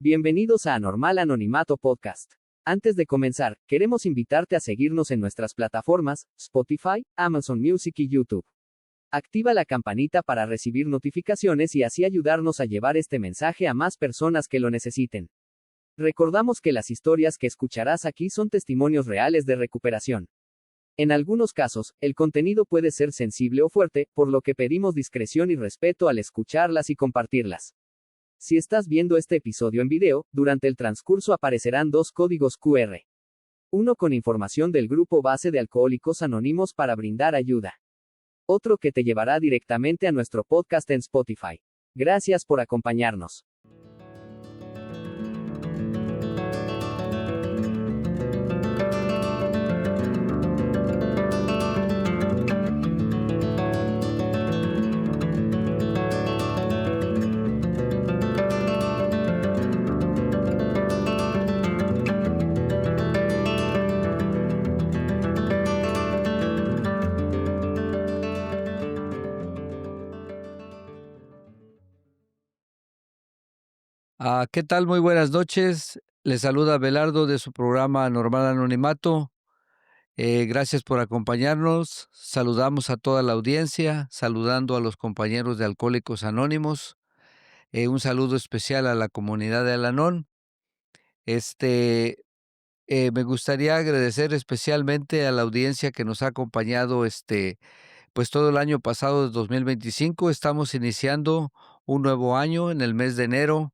Bienvenidos a Anormal Anonimato Podcast. Antes de comenzar, queremos invitarte a seguirnos en nuestras plataformas, Spotify, Amazon Music y YouTube. Activa la campanita para recibir notificaciones y así ayudarnos a llevar este mensaje a más personas que lo necesiten. Recordamos que las historias que escucharás aquí son testimonios reales de recuperación. En algunos casos, el contenido puede ser sensible o fuerte, por lo que pedimos discreción y respeto al escucharlas y compartirlas. Si estás viendo este episodio en video, durante el transcurso aparecerán dos códigos QR. Uno con información del grupo base de Alcohólicos Anónimos para brindar ayuda. Otro que te llevará directamente a nuestro podcast en Spotify. Gracias por acompañarnos. ¿Qué tal? Muy buenas noches. Les saluda Belardo de su programa Anormal Anonimato. Gracias por acompañarnos. Saludamos a toda la audiencia, saludando a los compañeros de Alcohólicos Anónimos. Un saludo especial a la comunidad de Al-Anon. Me gustaría agradecer especialmente a la audiencia que nos ha acompañado pues todo el año pasado de 2025. Estamos iniciando un nuevo año en el mes de enero.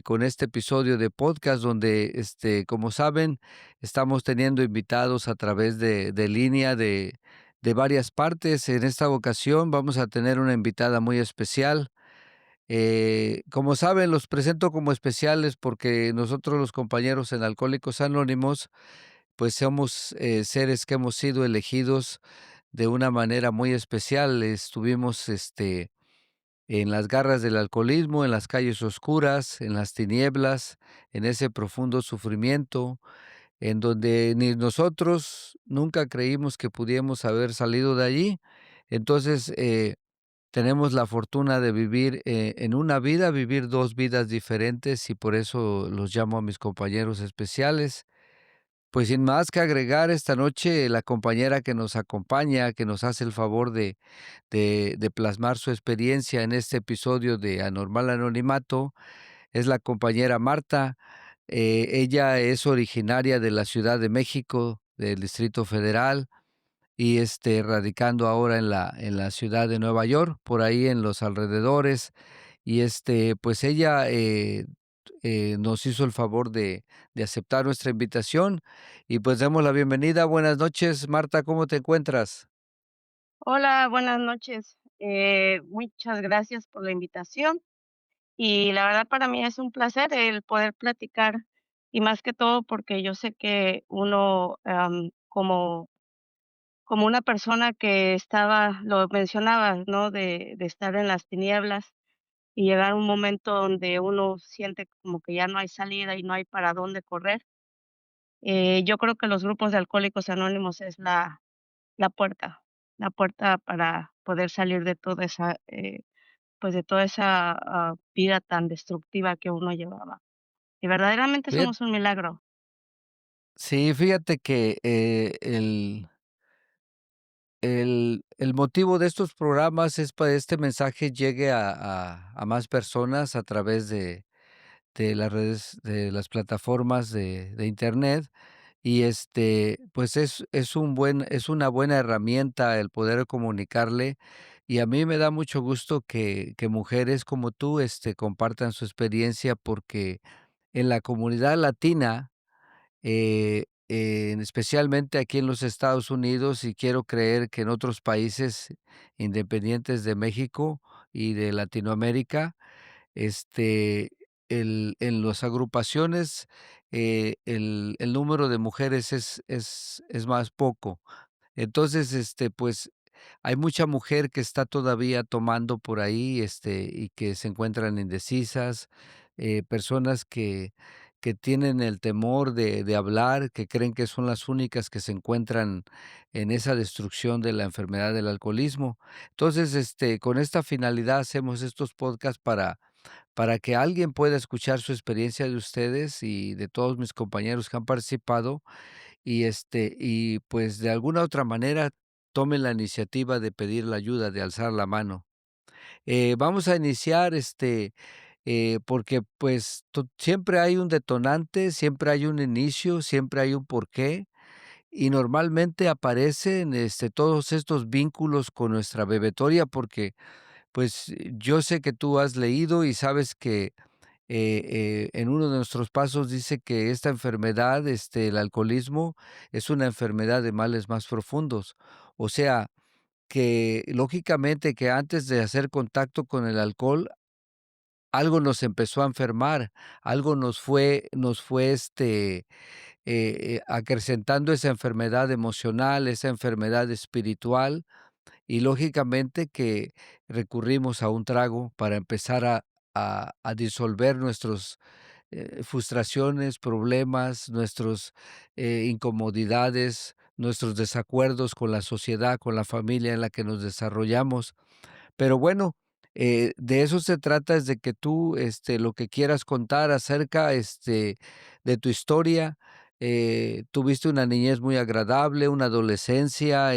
Con este episodio de podcast donde, como saben, estamos teniendo invitados a través de línea de varias partes. En esta ocasión vamos a tener una invitada muy especial. Como saben, los presento como especiales porque nosotros los compañeros en Alcohólicos Anónimos, pues somos seres que hemos sido elegidos de una manera muy especial. Estuvimos, en las garras del alcoholismo, en las calles oscuras, en las tinieblas, en ese profundo sufrimiento, en donde ni nosotros nunca creímos que pudiéramos haber salido de allí. Entonces, tenemos la fortuna de vivir en una vida, vivir dos vidas diferentes y por eso los llamo a mis compañeros especiales. Pues sin más que agregar, esta noche la compañera que nos acompaña, que nos hace el favor de plasmar su experiencia en este episodio de Anormal Anonimato, es la compañera Marta. Ella es originaria de la Ciudad de México, del Distrito Federal, y radicando ahora en la ciudad de Nueva York, por ahí en los alrededores. Y pues ella nos hizo el favor de aceptar nuestra invitación y pues damos la bienvenida. Buenas noches, Marta, ¿cómo te encuentras? Hola, buenas noches. Muchas gracias por la invitación y la verdad para mí es un placer el poder platicar y más que todo porque yo sé que uno como una persona que estaba, lo mencionabas, ¿no? De estar en las tinieblas y llegar a un momento donde uno siente como que ya no hay salida y no hay para dónde correr. Yo creo que los grupos de Alcohólicos Anónimos es la puerta para poder salir de toda esa, pues, de toda esa, vida tan destructiva que uno llevaba. Y verdaderamente Fíjate, somos un milagro. sí, fíjate que el motivo de estos programas es para este mensaje llegue a más personas a través de las redes, de las plataformas de internet. Y, pues, es una buena herramienta el poder comunicarle, y a mí me da mucho gusto que mujeres como tú, compartan su experiencia, porque en la comunidad latina, especialmente aquí en los Estados Unidos, y quiero creer que en otros países independientes de México y de Latinoamérica, este, en las agrupaciones, el número de mujeres es más poco. Entonces, pues, hay mucha mujer que está todavía tomando por ahí, y que se encuentran indecisas, personas que tienen el temor de hablar, que creen que son las únicas que se encuentran en esa destrucción de la enfermedad del alcoholismo. Entonces, con esta finalidad hacemos estos podcasts para que alguien pueda escuchar su experiencia de ustedes y de todos mis compañeros que han participado y pues de alguna otra manera tomen la iniciativa de pedir la ayuda, de alzar la mano. Vamos a iniciar, porque pues siempre hay un detonante, siempre hay un inicio, siempre hay un porqué y normalmente aparecen todos estos vínculos con nuestra bebetoria porque pues yo sé que tú has leído y sabes que en uno de nuestros pasos dice que esta enfermedad, el alcoholismo, es una enfermedad de males más profundos. O sea, que lógicamente que antes de hacer contacto con el alcohol, algo nos empezó a enfermar, algo nos fue acrecentando esa enfermedad emocional, esa enfermedad espiritual, y lógicamente que recurrimos a un trago para empezar a disolver nuestros frustraciones, problemas, nuestros incomodidades, nuestros desacuerdos con la sociedad, con la familia en la que nos desarrollamos. Pero bueno, de eso se trata, es de que tú, lo que quieras contar acerca, de tu historia. Tuviste una niñez muy agradable, una adolescencia,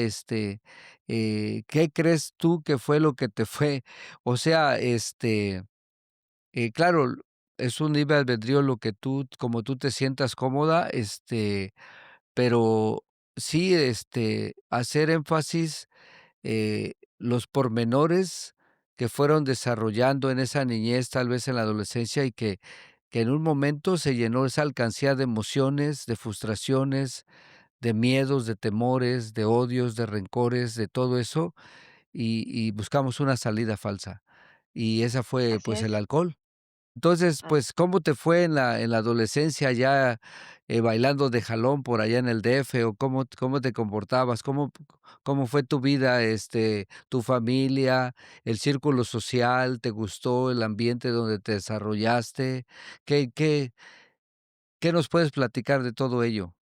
¿qué crees tú que fue lo que te fue? O sea, claro, es un libre albedrío lo que tú, como tú te sientas cómoda, pero sí, hacer énfasis los pormenores que fueron desarrollando en esa niñez, tal vez en la adolescencia, y que en un momento se llenó esa alcancía de emociones, de frustraciones, de miedos, de temores, de odios, de rencores, de todo eso, y buscamos una salida falsa. Y esa fue, Así pues, el es. alcohol. Entonces, Ah, pues, ¿cómo te fue en la adolescencia ya, bailando de jalón por allá en el DF, o cómo te comportabas? ¿Cómo fue tu vida, tu familia, el círculo social? ¿Te gustó el ambiente donde te desarrollaste? ¿Qué qué nos puedes platicar de todo ello?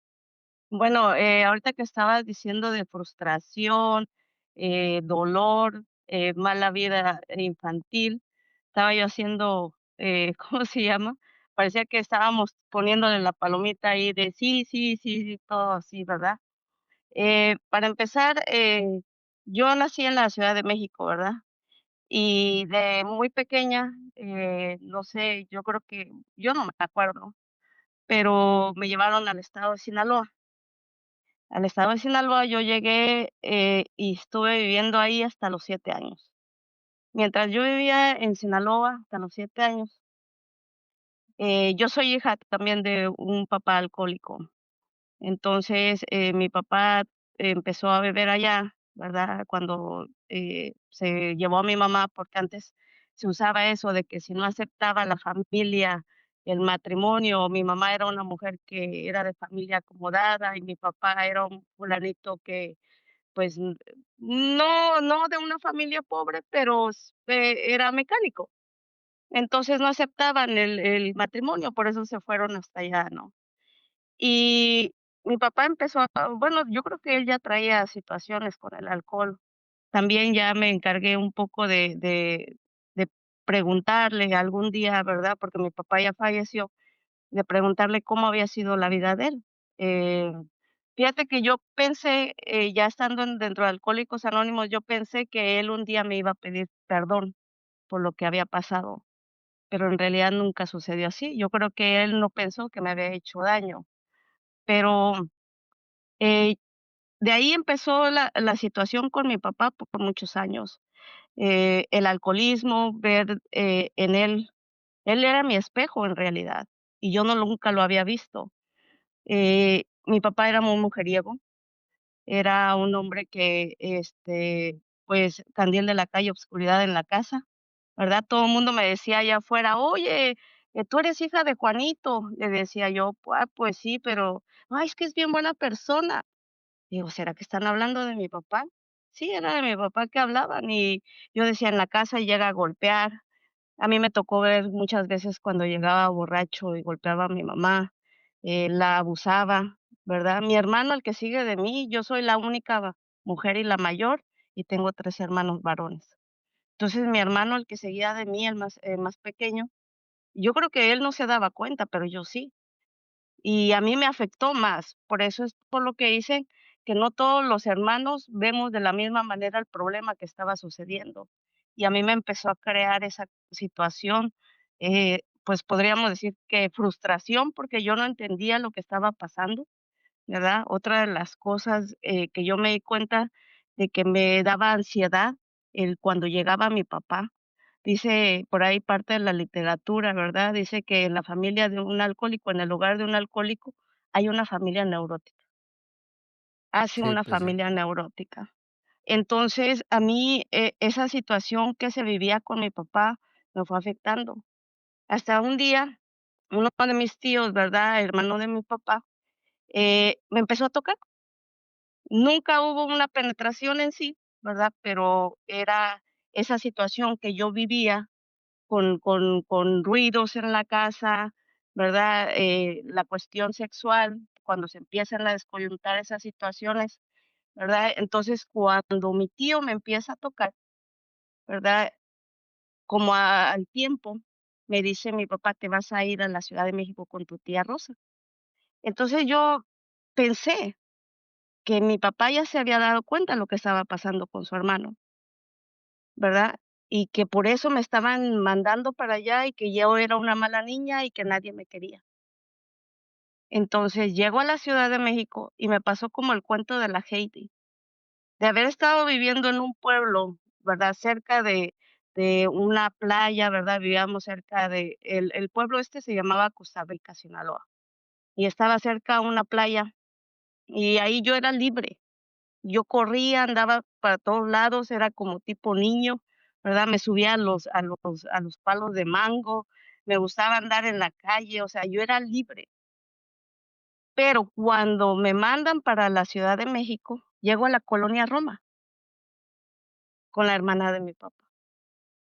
bueno, ahorita que estabas diciendo de frustración, dolor, mala vida infantil, estaba yo haciendo, ¿cómo se llama? Parecía que estábamos poniéndole la palomita ahí de sí, sí, sí, sí, todo así, ¿verdad? Para empezar, yo nací en la Ciudad de México, ¿verdad? Y de muy pequeña, no sé, yo creo que, yo no me acuerdo, pero me llevaron al estado de Sinaloa. Al estado de Sinaloa yo llegué, y estuve viviendo ahí hasta los 7 años. Mientras yo vivía en Sinaloa hasta los 7 años, yo soy hija también de un papá alcohólico. Entonces, mi papá empezó a beber allá, ¿verdad? Cuando, se llevó a mi mamá, porque antes se usaba eso de que si no aceptaba la familia el matrimonio, mi mamá era una mujer que era de familia acomodada y mi papá era un fulanito que, pues, no de una familia pobre, pero era mecánico. Entonces, no aceptaban el matrimonio, por eso se fueron hasta allá, ¿no? Y mi papá empezó bueno, yo creo que él ya traía situaciones con el alcohol. También ya me encargué un poco de preguntarle algún día, ¿verdad? Porque mi papá ya falleció, de preguntarle cómo había sido la vida de él. Eh, fíjate que yo pensé, ya estando dentro de Alcohólicos Anónimos, yo pensé que él un día me iba a pedir perdón por lo que había pasado, pero en realidad nunca sucedió así. Yo creo que él no pensó que me había hecho daño, pero Eh, de ahí empezó la situación con mi papá por muchos años. El alcoholismo, ver, en él era mi espejo en realidad, y yo nunca lo había visto. Mi papá era muy mujeriego, era un hombre que, pues, candil de la calle, obscuridad en la casa, ¿verdad? Todo el mundo me decía allá afuera: "Oye, tú eres hija de Juanito", le decía yo: pues sí, pero, ay, es que es bien buena persona". Digo, ¿será que están hablando de mi papá? Sí, era de mi papá que hablaban y yo decía, en la casa llega a golpear. A mí me tocó ver muchas veces cuando llegaba borracho y golpeaba a mi mamá, la abusaba, ¿verdad? Mi hermano, el que sigue de mí, yo soy la única mujer y la mayor y tengo 3 hermanos varones. Entonces, mi hermano, el que seguía de mí, el más pequeño, Yo creo que él no se daba cuenta, pero yo sí. Y a mí me afectó más. Por eso es por lo que dicen que no todos los hermanos vemos de la misma manera el problema que estaba sucediendo. Y a mí me empezó a crear esa situación, pues podríamos decir que frustración, porque yo no entendía lo que estaba pasando, ¿verdad? Otra de las cosas que yo me di cuenta de que me daba ansiedad el cuando llegaba mi papá. Dice por ahí parte de la literatura, ¿verdad? Dice que en la familia de un alcohólico, en el hogar de un alcohólico, hay una familia neurótica, hace Sí, una pues sí. familia neurótica. Entonces, a mí esa situación que se vivía con mi papá me fue afectando. Hasta un día, uno de mis tíos, ¿verdad? Hermano de mi papá, me empezó a tocar. Nunca hubo una penetración en sí, ¿verdad? Pero era esa situación que yo vivía con ruidos en la casa, ¿verdad? La cuestión sexual, cuando se empiezan a descoyuntar esas situaciones, ¿verdad? Entonces, cuando mi tío me empieza a tocar, ¿verdad? Como al tiempo, me dice mi papá: "Te vas a ir a la Ciudad de México con tu tía Rosa". Entonces, yo pensé que mi papá ya se había dado cuenta de lo que estaba pasando con su hermano, ¿verdad? Y que por eso me estaban mandando para allá y que yo era una mala niña y que nadie me quería. Entonces, llego a la Ciudad de México y me pasó como el cuento de la Heidi, de haber estado viviendo en un pueblo, ¿verdad? Cerca de una playa, ¿verdad? Vivíamos cerca de el pueblo este se llamaba Costa Rica, Sinaloa, y estaba cerca a una playa, y ahí yo era libre. Yo corría, andaba para todos lados, era como tipo niño, ¿verdad? Me subía a los palos de mango, me gustaba andar en la calle, o sea, yo era libre. Pero cuando me mandan para la Ciudad de México, llego a la colonia Roma con la hermana de mi papá.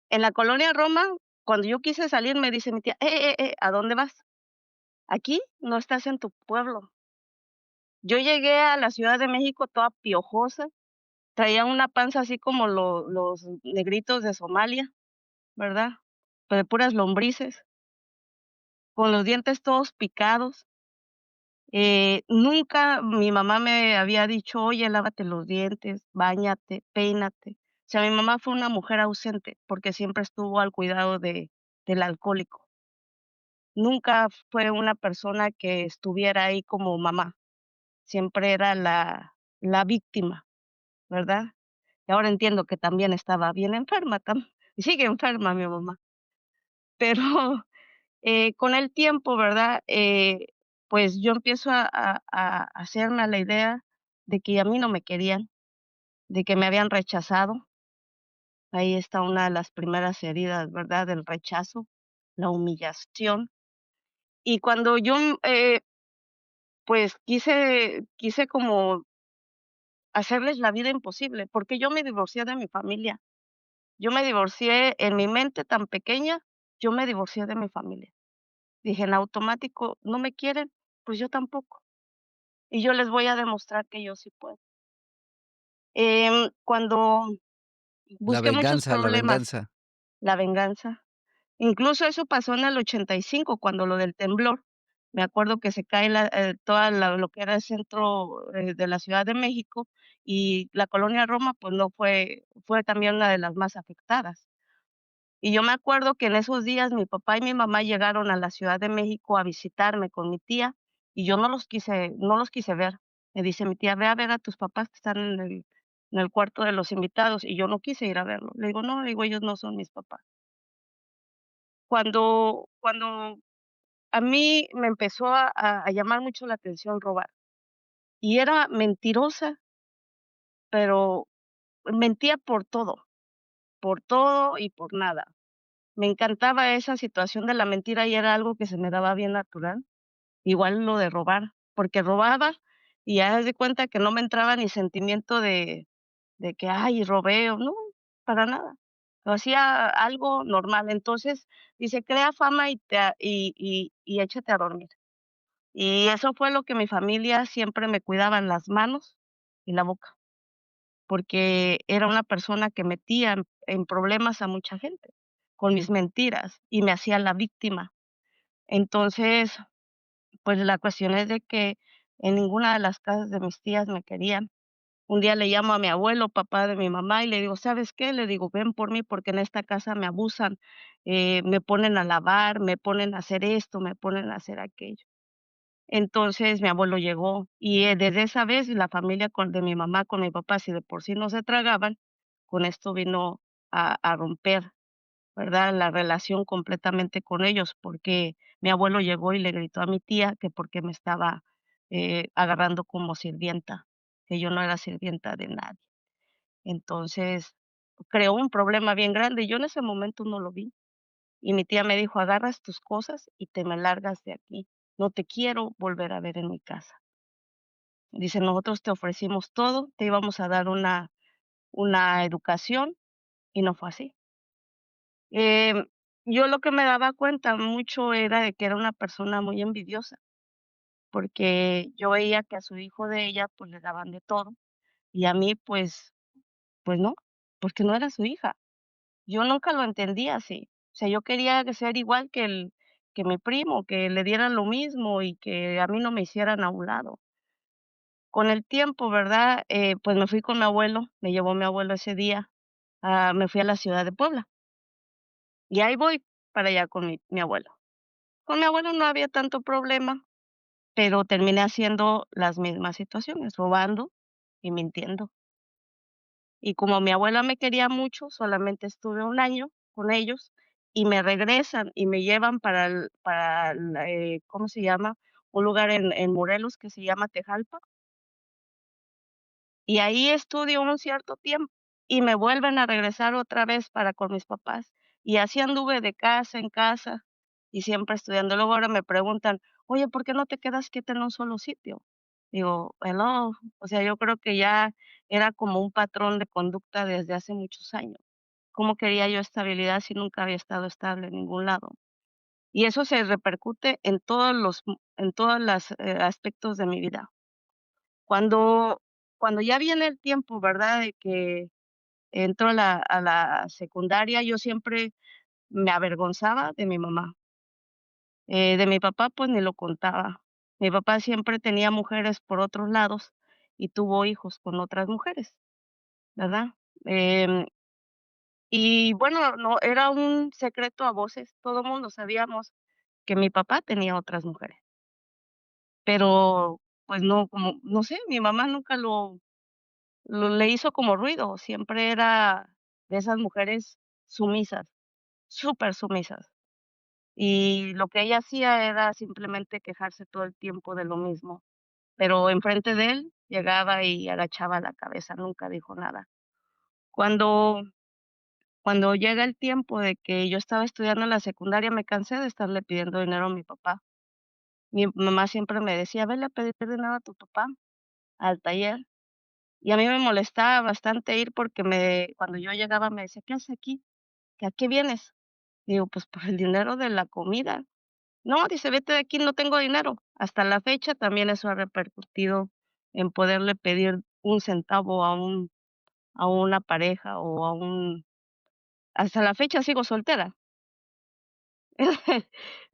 En la colonia Roma, cuando yo quise salir, me dice mi tía: ¿a dónde vas? Aquí no estás en tu pueblo". Yo llegué a la Ciudad de México toda piojosa, traía una panza así como los negritos de Somalia, ¿verdad? Pues de puras lombrices, con los dientes todos picados. Nunca mi mamá me había dicho: "Oye, lávate los dientes, báñate, peínate". O sea, mi mamá fue una mujer ausente, porque siempre estuvo al cuidado del alcohólico. Nunca fue una persona que estuviera ahí como mamá, siempre era la víctima, ¿verdad? Y ahora entiendo que también estaba bien enferma, y sigue enferma mi mamá. Pero con el tiempo, ¿verdad? Pues yo empiezo a hacerme a la idea de que a mí no me querían, de que me habían rechazado. Ahí está una de las primeras heridas, ¿verdad? Del rechazo, la humillación. Y cuando yo, pues quise como hacerles la vida imposible, porque yo me divorcié de mi familia. Yo me divorcié en mi mente tan pequeña, yo me divorcié de mi familia. Dije en automático, no me quieren, pues yo tampoco. Y yo les voy a demostrar que yo sí puedo. Cuando busqué muchos La problemas, venganza. la venganza, incluso eso pasó en el 85 cuando lo del temblor. Me acuerdo que se cae toda lo que era el centro de la Ciudad de México y la colonia Roma, pues no fue también una de las más afectadas. Y yo me acuerdo que en esos días mi papá y mi mamá llegaron a la Ciudad de México a visitarme con mi tía y yo no los quise ver. Me dice mi tía: "Ve a ver a tus papás que están en el cuarto de los invitados", y yo no quise ir a verlo. Le digo: "No", le digo, "ellos no son mis papás". Cuando a mí me empezó a llamar mucho la atención robar, y era mentirosa, pero mentía por todo y por nada. Me encantaba esa situación de la mentira y era algo que se me daba bien natural. Igual lo de robar, porque robaba y haz de cuenta que no me entraba ni sentimiento de que: "Ay, robé", o no, para nada. Lo hacía algo normal. Entonces, dice: "Crea fama y te a y échate a dormir". Y eso fue lo que mi familia siempre me cuidaban las manos y la boca, porque era una persona que metía en problemas a mucha gente, con mis mentiras y me hacía la víctima. Entonces, pues la cuestión es de que en ninguna de las casas de mis tías me querían. Un día le llamo a mi abuelo, papá de mi mamá, y le digo: "¿Sabes qué?", le digo: "Ven por mí porque en esta casa me abusan, me ponen a lavar, me ponen a hacer esto, me ponen a hacer aquello". Entonces, mi abuelo llegó y, desde esa vez la familia de mi mamá con mi papá, si de por sí no se tragaban, con esto vino a romper, ¿verdad?, la relación completamente con ellos, porque mi abuelo llegó y le gritó a mi tía que por qué me estaba, agarrando como sirvienta, que yo no era sirvienta de nadie. Entonces, creó un problema bien grande, y yo en ese momento no lo vi. Y mi tía me dijo: "Agarras tus cosas y te me largas de aquí. No te quiero volver a ver en mi casa". Dice: "Nosotros te ofrecimos todo, te íbamos a dar una educación", y no fue así. Em, yo lo que me daba cuenta mucho era de que era una persona muy envidiosa, porque yo veía que a su hijo de ella, pues, le daban de todo, y a mí, pues no, porque no era su hija. Yo nunca lo entendí así. O sea, yo quería ser igual que mi primo, que le dieran lo mismo y que a mí no me hicieran a un lado. Con el tiempo, ¿verdad? Pues me fui con mi abuelo, me llevó mi abuelo ese día, me fui a la ciudad de Puebla y ahí voy para allá con mi abuelo. Con mi abuelo no había tanto problema, pero terminé haciendo las mismas situaciones, robando y mintiendo. Y como mi abuela me quería mucho, solamente estuve un año con ellos y me regresan y me llevan ¿cómo se llama? Un lugar en Morelos que se llama Tejalpa, y ahí estudio un cierto tiempo y me vuelven a regresar otra vez para con mis papás. Y así anduve de casa en casa y siempre estudiando. Luego ahora me preguntan: "Oye, ¿por qué no te quedas quieta en un solo sitio?". Digo: "Hello", o sea, yo creo que ya era como un patrón de conducta desde hace muchos años. ¿Cómo quería yo estabilidad si nunca había estado estable en ningún lado? Y eso se repercute en todos los aspectos de mi vida. Cuando cuando ya viene el tiempo, ¿verdad?, de que entro a la secundaria, yo siempre me avergonzaba de mi mamá. De mi papá, pues, ni lo contaba. Mi papá siempre tenía mujeres por otros lados y tuvo hijos con otras mujeres, ¿verdad? Em, y bueno, no era un secreto a voces, todo mundo sabíamos que mi papá tenía otras mujeres, pero, pues, no, como no sé, mi mamá nunca lo le hizo como ruido, siempre era de esas mujeres sumisas, súper sumisas. Y lo que ella hacía era simplemente quejarse todo el tiempo de lo mismo, pero enfrente de él llegaba y agachaba la cabeza, nunca dijo nada. Cuando cuando llega el tiempo de que yo estaba estudiando en la secundaria, me cansé de estarle pidiendo dinero a mi papá. Mi mamá siempre me decía: "Vele a pedir dinero a tu papá, al taller". Y a mí me molestaba bastante ir porque cuando yo llegaba me decía: "¿Qué haces aquí? ¿Que a qué vienes?". Digo: "Pues por el dinero de la comida". No, dice: "Vete de aquí, no tengo dinero". Hasta la fecha también eso ha repercutido en poderle pedir un centavo a una pareja o a un hasta la fecha sigo soltera.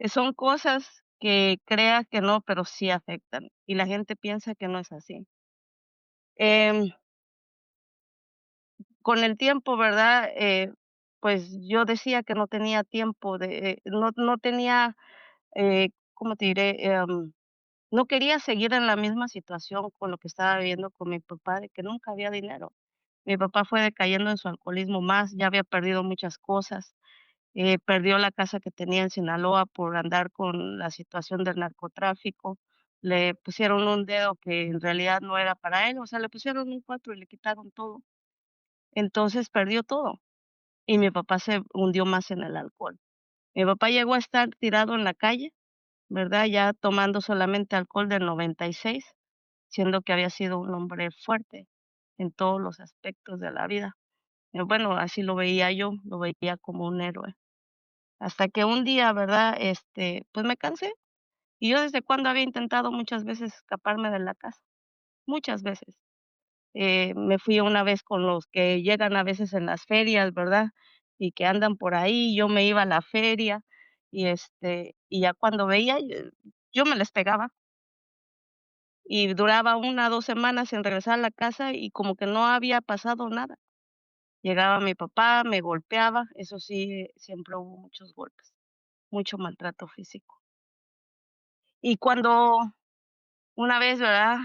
Son cosas que crea que no, pero sí afectan, y la gente piensa que no es así. Em, con el tiempo, ¿verdad? Pues yo decía que no tenía tiempo no tenía, ¿cómo te diré? No quería seguir en la misma situación con lo que estaba viviendo con mi papá, de que nunca había dinero. Mi papá fue decayendo en su alcoholismo más, ya había perdido muchas cosas, perdió la casa que tenía en Sinaloa por andar con la situación del narcotráfico. Le pusieron un dedo que en realidad no era para él, o sea, le pusieron un 4 y le quitaron todo. Entonces perdió todo y mi papá se hundió más en el alcohol. Mi papá llegó a estar tirado en la calle, ¿verdad? Ya tomando solamente alcohol del 96, siendo que había sido un hombre fuerte en todos los aspectos de la vida. Bueno, así lo veía yo, lo veía como un héroe. Hasta que un día, ¿verdad? Pues me cansé. Y yo desde cuando había intentado muchas veces escaparme de la casa, muchas veces. Me fui una vez con los que llegan a veces en las ferias, ¿verdad? y que andan por ahí, yo me iba a la feria y ya cuando veía, yo me les pegaba y duraba 2 semanas en regresar a la casa y como que no había pasado nada. Llegaba mi papá, me golpeaba, eso sí, siempre hubo muchos golpes, mucho maltrato físico. Y cuando una vez, ¿verdad?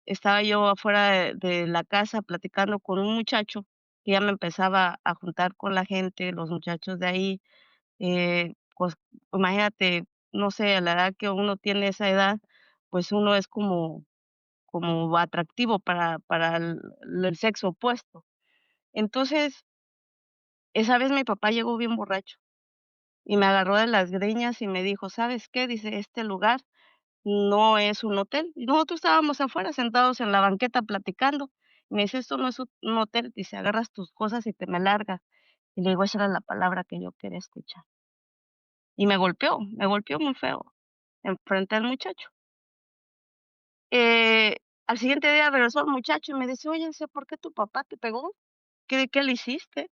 Estaba yo afuera de la casa platicando con un muchacho, que ya me empezaba a juntar con la gente, los muchachos de ahí, pues, imagínate, no sé, a la edad que uno tiene esa edad, pues uno es como atractivo para el sexo opuesto. Entonces, esa vez mi papá llegó bien borracho y me agarró de las greñas y me dijo: "¿Sabes qué?", dice: "Este lugar no es un hotel". Y nosotros estábamos afuera sentados en la banqueta platicando. Y me dice: "Esto no es un hotel", dice: "Agarras tus cosas y te me largas". Y le digo: "Esa era la palabra que yo quería escuchar". Y me golpeó muy feo, enfrente al muchacho. Eh, Al siguiente día regresó el muchacho y me dice: "Oye", dice: "¿Por qué tu papá te pegó? ¿Qué le hiciste?".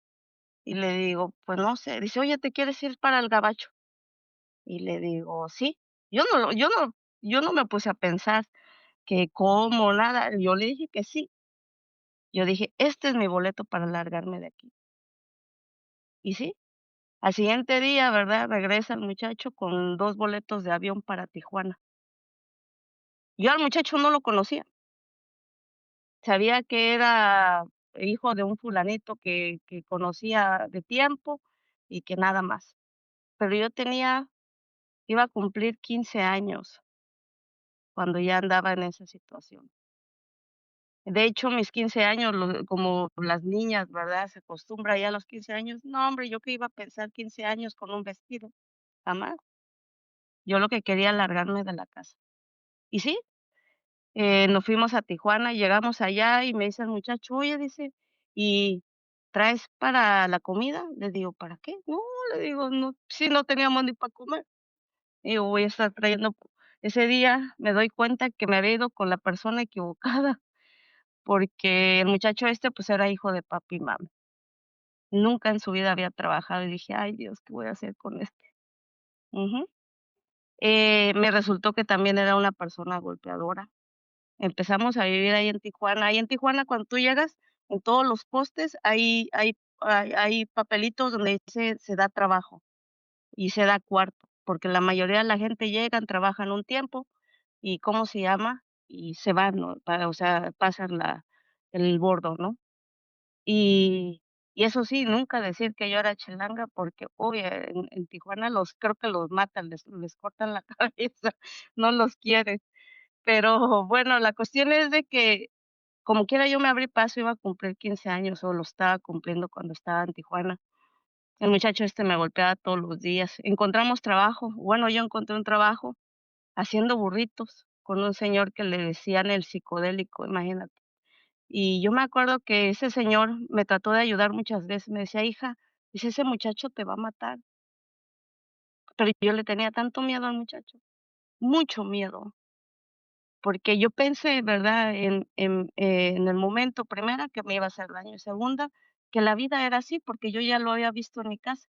Y le digo: "Pues no sé". Dice: "Oye, ¿te quieres ir para el gabacho?". Y le digo: "Sí". Yo no me puse a pensar que cómo, nada. Yo le dije que sí. Yo dije: "Este es mi boleto para largarme de aquí". Y sí, al siguiente día, ¿verdad? Regresa el muchacho con 2 boletos de avión para Tijuana. Yo al muchacho no lo conocía. Sabía que era hijo de un fulanito que conocía de tiempo y que nada más. Pero yo iba a cumplir 15 años cuando ya andaba en esa situación. De hecho, mis 15 años, como las niñas, ¿verdad? Se acostumbra ya a los 15 años. No, hombre, ¿yo qué iba a pensar 15 años con un vestido? Jamás. Yo lo que quería largarme de la casa. Y sí, nos fuimos a Tijuana, llegamos allá y me dice el muchacho: "Oye", dice: "¿Y traes para la comida?". Le digo: "¿Para qué?". "No", le digo, "no, si no teníamos ni para comer". Digo: "Voy a estar trayendo". Ese día me doy cuenta que me había ido con la persona equivocada, porque el muchacho pues, era hijo de papi y mami. Nunca en su vida había trabajado y dije: "Ay, Dios, ¿qué voy a hacer con este?". Ujú. Me resultó que también era una persona golpeadora. Empezamos a vivir ahí en Tijuana. Ahí en Tijuana, cuando tú llegas, en todos los postes hay papelitos donde dice: "Se da trabajo", y se da cuarto, porque la mayoría de la gente llegan, trabajan un tiempo y, ¿cómo se llama? Y se van, ¿no? O sea, pasan el bordo, ¿no? Y eso sí, nunca decir que yo era chilanga, porque, uy, en Tijuana creo que los matan, les cortan la cabeza, no los quieren. Pero bueno, la cuestión es de que, como quiera, yo me abrí paso, iba a cumplir 15 años, o lo estaba cumpliendo cuando estaba en Tijuana. El muchacho me golpeaba todos los días. Encontramos trabajo, bueno, yo encontré un trabajo haciendo burritos con un señor que le decían el psicodélico, imagínate. Y yo me acuerdo que ese señor me trató de ayudar muchas veces, me decía: "Hija", dice: "Ese muchacho te va a matar". Pero yo le tenía tanto miedo al muchacho, mucho miedo, porque yo pensé, ¿verdad? En el momento, primera, que me iba a hacer daño, y segunda, que la vida era así, porque yo ya lo había visto en mi casa,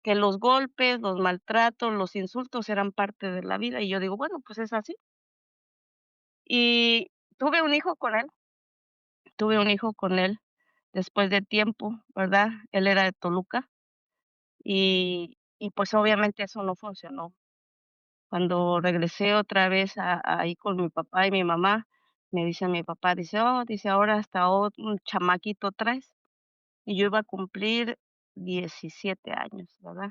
que los golpes, los maltratos, los insultos eran parte de la vida, y yo digo: "Bueno, pues es así". Y tuve un hijo con él después de tiempo, ¿verdad? Él era de Toluca. Y pues, obviamente eso no funcionó. Cuando regresé otra vez ahí con mi papá y mi mamá, me dice mi papá, dice: "Oh", dice: "Ahora hasta un chamaquito traes". Y yo iba a cumplir 17 años, ¿verdad?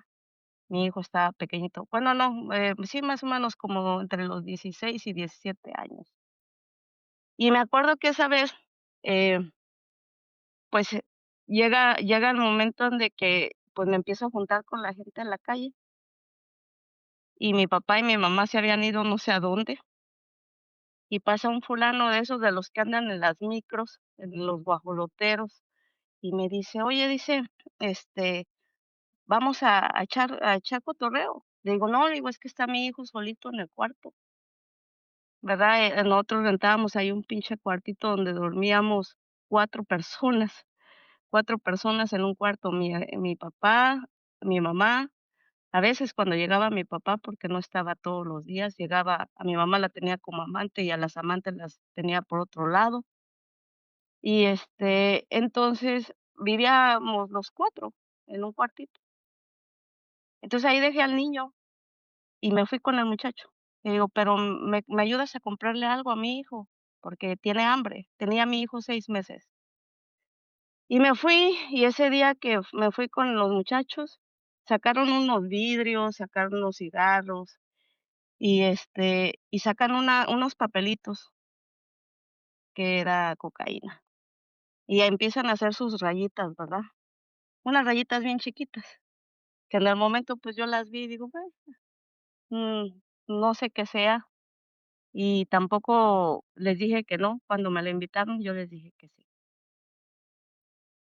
Mi hijo estaba pequeñito. Bueno, no, sí, más o menos como entre los 16 y 17 años. Y me acuerdo que esa vez, eh, pues, llega el momento en de que, pues, me empiezo a juntar con la gente en la calle. Y mi papá y mi mamá se habían ido no sé a dónde, y pasa un fulano de esos de los que andan en las micros, en los guajoloteros, y me dice: "Oye", dice, este, "vamos a echar cotorreo". Le digo: "No", le digo, "es que está mi hijo solito en el cuarto", ¿verdad? Nosotros rentábamos ahí un pinche cuartito donde dormíamos 4 personas. 4 personas en un cuarto, mi papá, mi mamá, a veces cuando llegaba mi papá, porque no estaba todos los días, llegaba a mi mamá la tenía como amante y a las amantes las tenía por otro lado. Y, entonces vivíamos los 4 en un cuartito. Entonces ahí dejé al niño y me fui con el muchacho. Le digo: "Pero me ayudas a comprarle algo a mi hijo, porque tiene hambre". Tenía a mi hijo 6 meses. Y me fui, y ese día que me fui con los muchachos, sacaron unos vidrios, sacaron unos cigarros y, y sacan unos papelitos que era cocaína. Y empiezan a hacer sus rayitas, ¿verdad? Unas rayitas bien chiquitas, que en el momento, pues, yo las vi y digo: "Bueno, no sé qué sea", y tampoco les dije que no. Cuando me la invitaron, yo les dije que sí.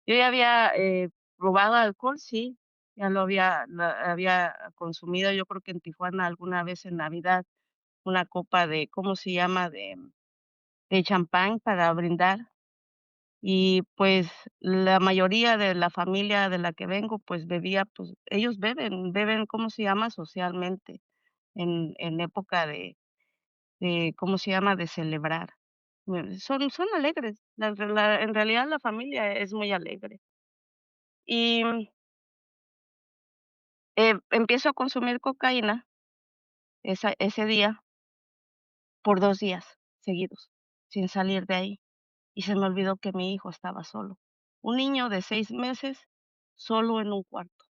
Yo ya había, probado alcohol, sí, ya lo había consumido, yo creo que en Tijuana alguna vez en Navidad, una copa de, ¿cómo se llama?, de champán para brindar. Y, pues, la mayoría de la familia de la que vengo, pues, bebía, pues, ellos beben, ¿cómo se llama?, socialmente, en época de, ¿cómo se llama?, de celebrar. Son alegres, en realidad la familia es muy alegre. Y empiezo a consumir cocaína ese día por 2 días seguidos, sin salir de ahí, y se me olvidó que mi hijo estaba solo. Un niño de 6 meses solo en un cuarto.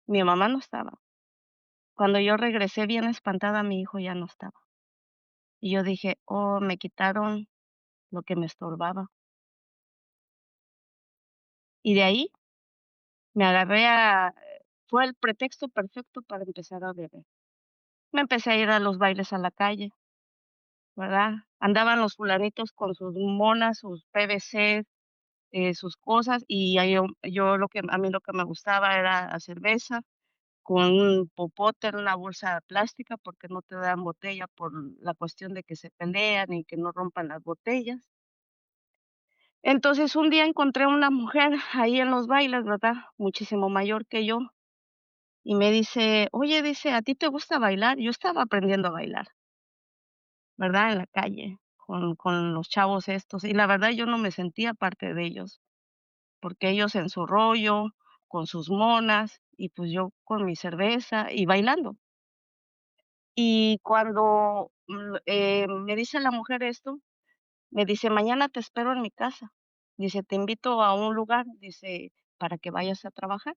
Mi mamá no estaba. Cuando yo regresé bien espantada, mi hijo ya no estaba. Y yo dije: "Oh, me quitaron lo que me estorbaba". Y de ahí me agarré a fue el pretexto perfecto para empezar a beber. Me empecé a ir a los bailes a la calle, ¿verdad? Andaban los fulanitos con sus monas, sus PVC, sus cosas, y ahí yo lo que a mí lo que me gustaba era la cerveza con un popote en una bolsa plástica, porque no te dan botella por la cuestión de que se pelean y que no rompan las botellas. Entonces, un día encontré una mujer ahí en los bailes, ¿verdad? Muchísimo mayor que yo, y me dice: "Oye", dice: "¿A ti te gusta bailar?". Yo estaba aprendiendo a bailar, ¿verdad? En la calle, con los chavos estos, y la verdad yo no me sentía parte de ellos. Porque ellos en su rollo, con sus monas, y pues yo con mi cerveza y bailando. Y cuando, me dice la mujer esto, me dice: "Mañana te espero en mi casa". Dice: "Te invito a un lugar", dice, "para que vayas a trabajar".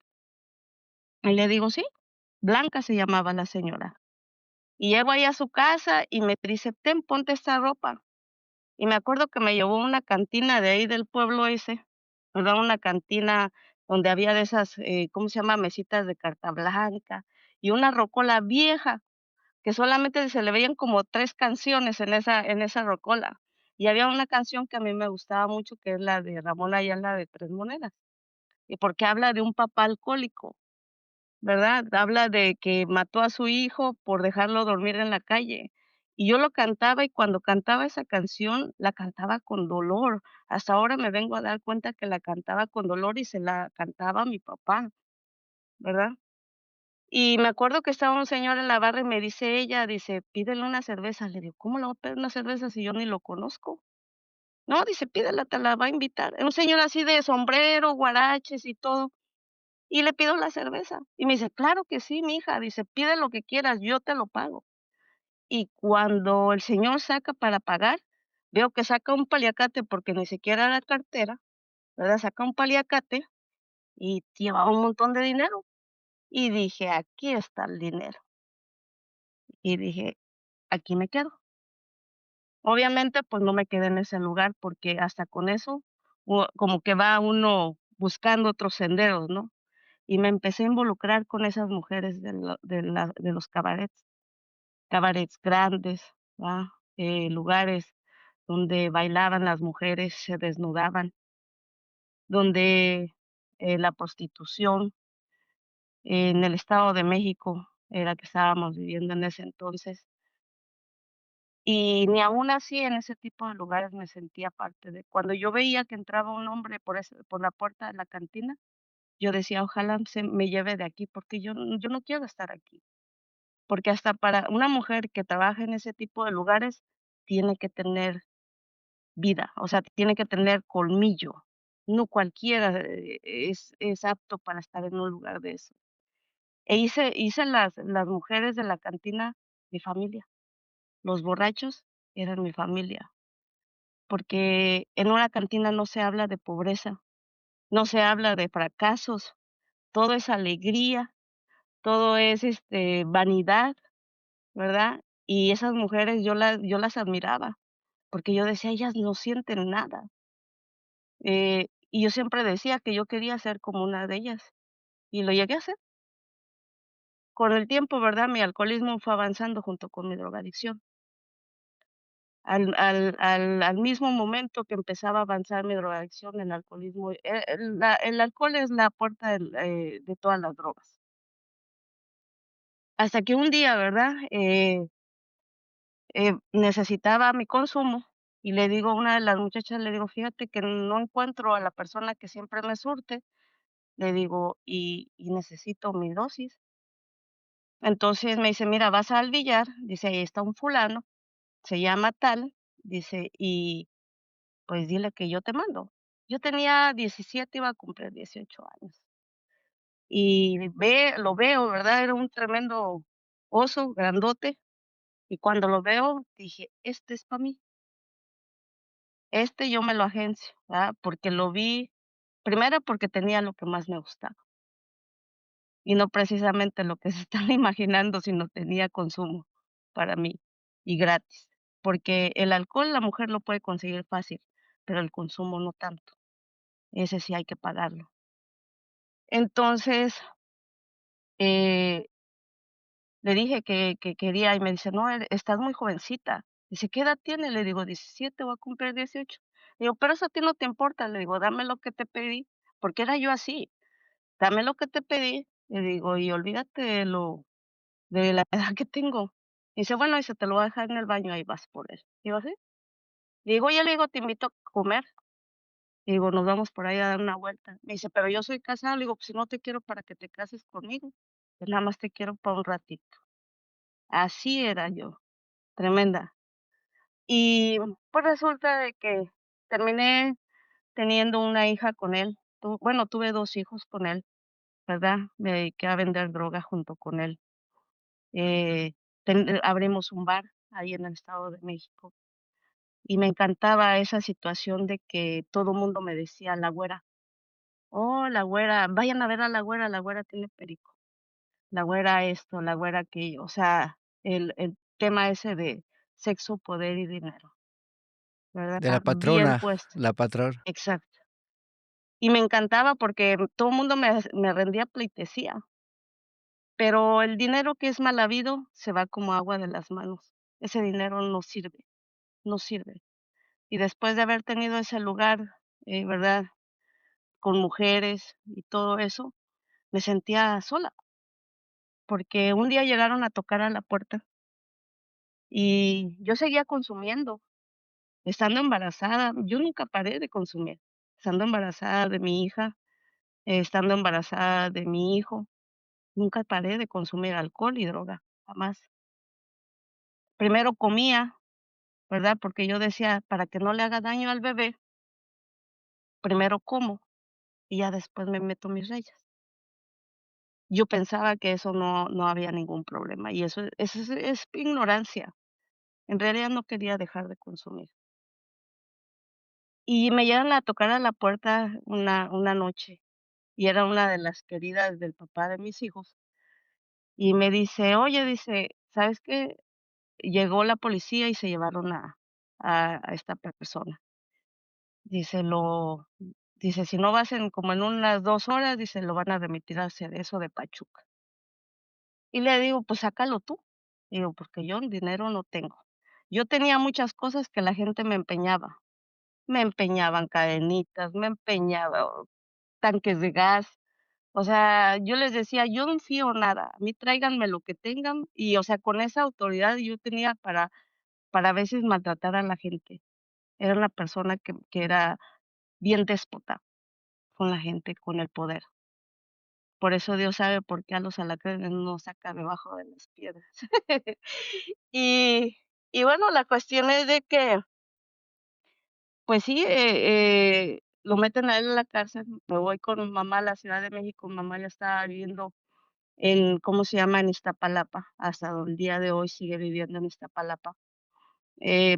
Y le digo: "Sí". Blanca se llamaba la señora. Y llego ahí a su casa y me dice: "Ten, ponte esta ropa". Y me acuerdo que me llevó a una cantina de ahí del pueblo ese, ¿verdad? Una cantina donde había de esas, ¿cómo se llama? Mesitas de carta blanca y una rocola vieja, que solamente se le veían como 3 canciones en esa rocola. Y había una canción que a mí me gustaba mucho, que es la de Ramón Ayala de Tres Monedas, y porque habla de un papá alcohólico. ¿Verdad? Habla de que mató a su hijo por dejarlo dormir en la calle. Y yo lo cantaba, y cuando cantaba esa canción, la cantaba con dolor. Hasta ahora me vengo a dar cuenta que la cantaba con dolor y se la cantaba a mi papá, ¿verdad? Y me acuerdo que estaba un señor en la barra y me dice ella, dice: "Pídele una cerveza". Le digo: "¿Cómo le voy a pedir una cerveza si yo ni lo conozco?". "No", dice: "Pídela, te la va a invitar". Un señor así de sombrero, guaraches y todo. Y le pido la cerveza. Y me dice: "Claro que sí, mija", dice: "Pide lo que quieras, yo te lo pago". Y cuando el señor saca para pagar, veo que saca un paliacate, porque ni siquiera era cartera, ¿verdad? Saca un paliacate y llevaba un montón de dinero. Y dije: "Aquí está el dinero". Y dije: "Aquí me quedo". Obviamente, pues, no me quedé en ese lugar, porque hasta con eso, como que va uno buscando otros senderos, ¿no? Y me empecé a involucrar con esas mujeres de los cabarets. Cabarets grandes, ¿va? Lugares donde bailaban las mujeres, se desnudaban, donde, la prostitución en el Estado de México era que estábamos viviendo en ese entonces, Y ni aún así en ese tipo de lugares me sentía parte de cuando yo veía que entraba un hombre por la puerta de la cantina, yo decía: "Ojalá se me lleve de aquí", porque yo no quiero estar aquí. Porque hasta para una mujer que trabaja en ese tipo de lugares, tiene que tener vida, o sea, tiene que tener colmillo. No cualquiera, es apto para estar en un lugar de eso. Hice las mujeres de la cantina mi familia, los borrachos eran mi familia, porque en una cantina no se habla de pobreza, no se habla de fracasos, todo es alegría, todo es, vanidad, ¿verdad? Y esas mujeres yo las admiraba, porque yo decía: "Ellas no sienten nada". Y yo siempre decía que yo quería ser como una de ellas, y lo llegué a ser. Con el tiempo, ¿verdad? Mi alcoholismo fue avanzando junto con mi drogadicción. Al mismo momento que empezaba a avanzar mi drogadicción, el alcoholismo, el alcohol es la puerta de todas las drogas. Hasta que un día, ¿verdad? Necesitaba mi consumo, y le digo a una de las muchachas, le digo: "Fíjate que no encuentro a la persona que siempre me surte", le digo: "Y necesito mi dosis". Entonces me dice: "Mira, vas al billar", dice: "Ahí está un fulano, se llama tal", dice: "Y pues dile que yo te mando". Yo tenía 17, iba a cumplir 18 años. Y lo veo, ¿verdad? Era un tremendo oso, grandote, y cuando lo veo dije: "Este es para mí, este yo me lo agencio", ¿verdad? Porque lo vi, primero porque tenía lo que más me gustaba, y no precisamente lo que se están imaginando, sino tenía consumo para mí, y gratis. Porque el alcohol la mujer lo puede conseguir fácil, pero el consumo no tanto, ese sí hay que pagarlo. Entonces, eh, le dije que quería y me dice: "No, estás muy jovencita". Dice: "¿Qué edad tiene?". Le digo: 17, voy a cumplir 18. Le digo: "Pero eso a ti no te importa", le digo: "Dame lo que te pedí", porque era yo así, "Dame lo que te pedí", le digo, "y olvídate de la edad que tengo". Dice: "Bueno", dice: "Te lo voy a dejar en el baño, ahí vas por él". Digo: "¿Sí?". Le digo: "Oye", le digo: "Te invito a comer". Le digo: "Nos vamos por ahí a dar una vuelta". Me dice: "Pero yo soy casada", le digo: "Pues si no te quiero para que te cases conmigo, pues nada más te quiero para un ratito". Así era yo, tremenda. Y, pues, resulta de que terminé teniendo una hija con él. Bueno, tuve 2 hijos con él, ¿verdad? Me dediqué a vender droga junto con él. Abrimos un bar ahí en el Estado de México, y me encantaba esa situación de que todo mundo me decía: "La güera, oh, la güera, vayan a ver a la güera tiene perico, la güera esto, la güera aquello". O sea, el tema ese de sexo, poder y dinero, De la ¿verdad? Bien patrona, puesto. la patrona. Exacto. Y me encantaba porque todo el mundo me rendía pleitesía, pero el dinero que es mal habido se va como agua de las manos. Ese dinero no sirve, no sirve. Y después de haber tenido ese lugar, ¿verdad? Con mujeres y todo eso, me sentía sola, porque un día llegaron a tocar a la puerta y yo seguía consumiendo, estando embarazada. Yo nunca paré de consumir, estando embarazada de mi hija, estando embarazada de mi hijo. Nunca paré de consumir alcohol y droga, jamás. Primero comía, ¿verdad? Porque yo decía, para que no le haga daño al bebé, primero como y ya después me meto mis reyes. Yo pensaba que eso no había ningún problema y eso es ignorancia. En realidad no quería dejar de consumir. Y me llegan a tocar a la puerta una noche y era una de las queridas del papá de mis hijos y me dice: "Oye", dice, "¿sabes qué? Llegó la policía y se llevaron a esta persona". Dice: dice: "Si no vas en como en unas 2 horas", dice: "Lo van a remitir hacia eso de Pachuca". Y le digo: "Pues sácalo tú". Digo: "Porque yo el dinero no tengo". Yo tenía muchas cosas que la gente me empeñaba. Me empeñaban cadenitas, me empeñaba tanques de gas. O sea, yo les decía: "Yo no fío nada, a mí tráiganme lo que tengan", y, o sea, con esa autoridad yo tenía para para a veces maltratar a la gente. Era una persona que era bien déspota con la gente, con el poder. Por eso Dios sabe por qué a los alacranes no los saca debajo de las piedras. Y y bueno, la cuestión es de que, pues sí, lo meten a él en la cárcel. Me voy con mi mamá a la Ciudad de México. Mi mamá ya estaba viviendo en, ¿cómo se llama?, en Iztapalapa, hasta el día de hoy sigue viviendo en Iztapalapa,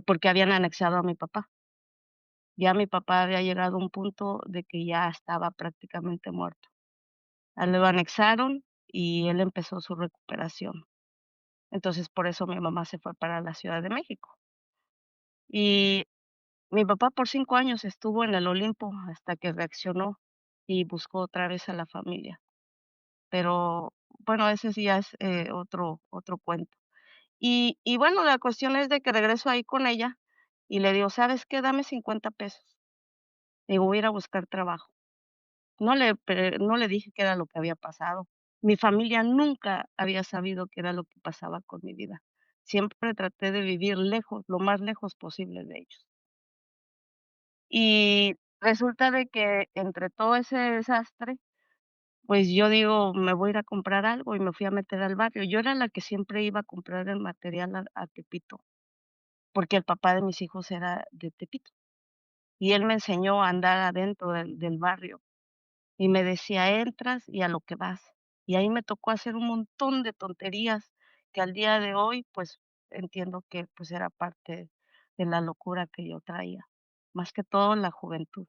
porque habían anexado a mi papá. Ya mi papá había llegado a un punto de que ya estaba prácticamente muerto. A él lo anexaron y él empezó su recuperación. Entonces, por eso mi mamá se fue para la Ciudad de México. Y mi papá por 5 años estuvo en el Olimpo hasta que reaccionó y buscó otra vez a la familia. Pero bueno, ese sí ya es, otro cuento. Y bueno, la cuestión es de que regreso ahí con ella y le digo: "¿Sabes qué? Dame 50 pesos". Le digo: "Voy a ir a buscar trabajo". No le dije qué era lo que había pasado. Mi familia nunca había sabido qué era lo que pasaba con mi vida. Siempre traté de vivir lejos, lo más lejos posible de ellos. Y resulta de que entre todo ese desastre, pues yo digo: "Me voy a ir a comprar algo", y me fui a meter al barrio. Yo era la que siempre iba a comprar el material a Tepito, porque el papá de mis hijos era de Tepito, y él me enseñó a andar adentro del barrio. Y me decía: "Entras y a lo que vas". Y ahí me tocó hacer un montón de tonterías que al día de hoy, pues, entiendo que, pues, era parte de la locura que yo traía, más que todo la juventud.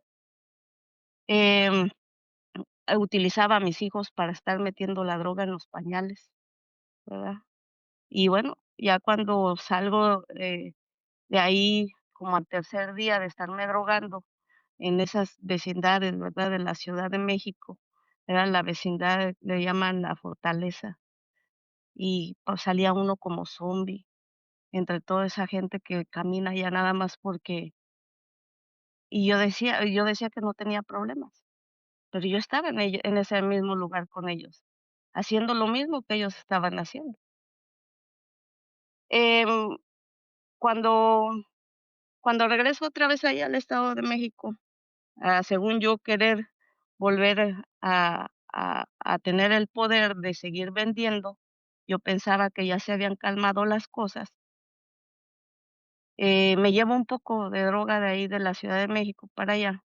Em, Utilizaba a mis hijos para estar metiendo la droga en los pañales, ¿verdad? Y bueno, ya cuando salgo, de ahí, como al tercer día de estarme drogando en esas vecindades, ¿verdad?, de la Ciudad de México. Era la vecindad, le llaman La Fortaleza, y, pues, salía uno como zombi entre toda esa gente que camina ya nada más porque y yo decía que no tenía problemas, pero yo estaba en ese mismo lugar con ellos, haciendo lo mismo que ellos estaban haciendo. Em, cuando cuando regreso otra vez allá al Estado de México, según yo querer volver a tener el poder de seguir vendiendo, yo pensaba que ya se habían calmado las cosas. Me llevo un poco de droga de ahí de la Ciudad de México para allá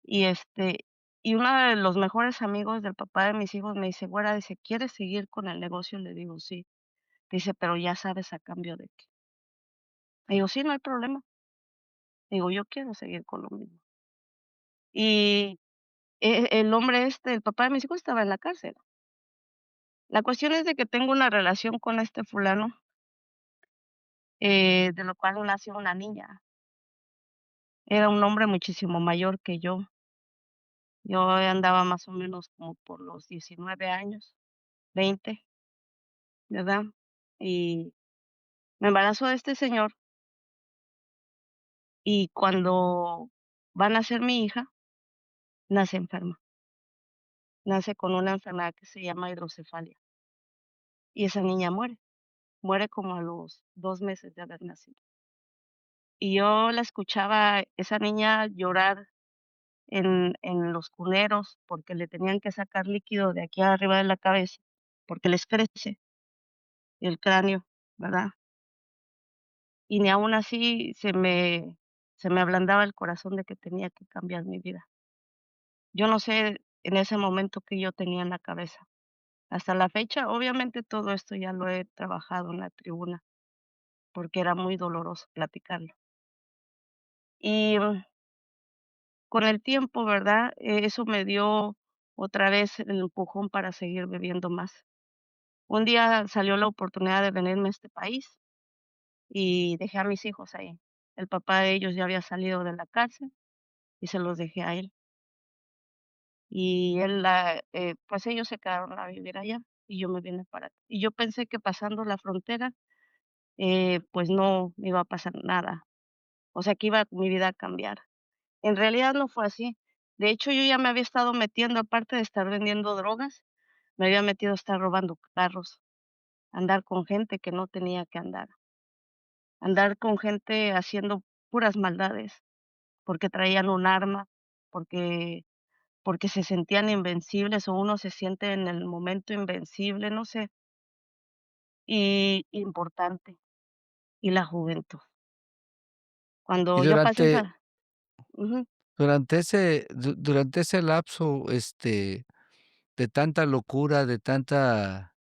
y, y uno de los mejores amigos del papá de mis hijos me dice: "Güera", dice: "¿Quieres seguir con el negocio?". Le digo: "Sí". Dice: "Pero ya sabes a cambio de qué". Le digo: "Sí, no hay problema". Digo: "Yo quiero seguir con lo mismo". Y el hombre el papá de mis hijos estaba en la cárcel. La cuestión es de que tengo una relación con este fulano, de lo cual nació una niña. Era un hombre muchísimo mayor que yo. Yo andaba más o menos como por los 19 años, 20, ¿verdad? Y me embarazo de este señor y cuando va a nacer mi hija, nace enferma. Nace con una enfermedad que se llama hidrocefalia y esa niña muere. Muere como a los 2 meses de haber nacido. Y yo la escuchaba, esa niña llorar en los cuneros, porque le tenían que sacar líquido de aquí arriba de la cabeza, porque les crece el cráneo, ¿verdad? Y ni aun así se me ablandaba el corazón de que tenía que cambiar mi vida. Yo no sé en ese momento qué yo tenía en la cabeza. Hasta la fecha, obviamente, todo esto ya lo he trabajado en la tribuna, porque era muy doloroso platicarlo. Y, con el tiempo, ¿verdad? Eso me dio otra vez el empujón para seguir bebiendo más. Un día salió la oportunidad de venirme a este país y dejé a mis hijos ahí. El papá de ellos ya había salido de la cárcel y se los dejé a él. Y él, pues ellos se quedaron a vivir allá y yo me vine para acá. Y yo pensé que pasando la frontera, pues no me iba a pasar nada. O sea, que iba mi vida a cambiar. En realidad no fue así. De hecho, yo ya me había estado metiendo, aparte de estar vendiendo drogas, me había metido a estar robando carros, andar con gente que no tenía que andar. andar con gente haciendo puras maldades, porque traían un arma, porque se sentían invencibles, o uno se siente en el momento invencible, no sé, y importante, y la juventud. Y Cuando yo pasé durante esa ujú. durante ese lapso, de tanta locura, de tanta,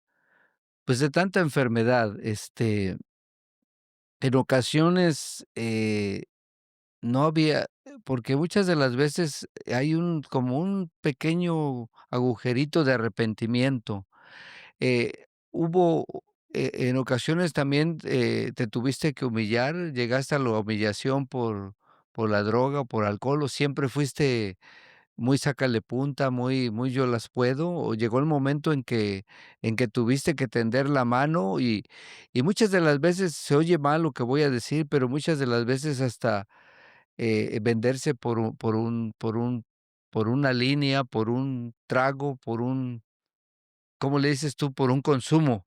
pues, de tanta enfermedad, en ocasiones, no había porque muchas de las veces hay un como un pequeño agujerito de arrepentimiento. Hubo, en ocasiones también, ¿te tuviste que humillar? ¿Llegaste a la humillación por la droga, por alcohol, o siempre fuiste muy sácale punta, muy yo las puedo, o llegó el momento en que tuviste que tender la mano? Y muchas de las veces se oye mal lo que voy a decir, pero muchas de las veces hasta, venderse por una línea, por un trago, por un, ¿cómo le dices tú? Por un consumo,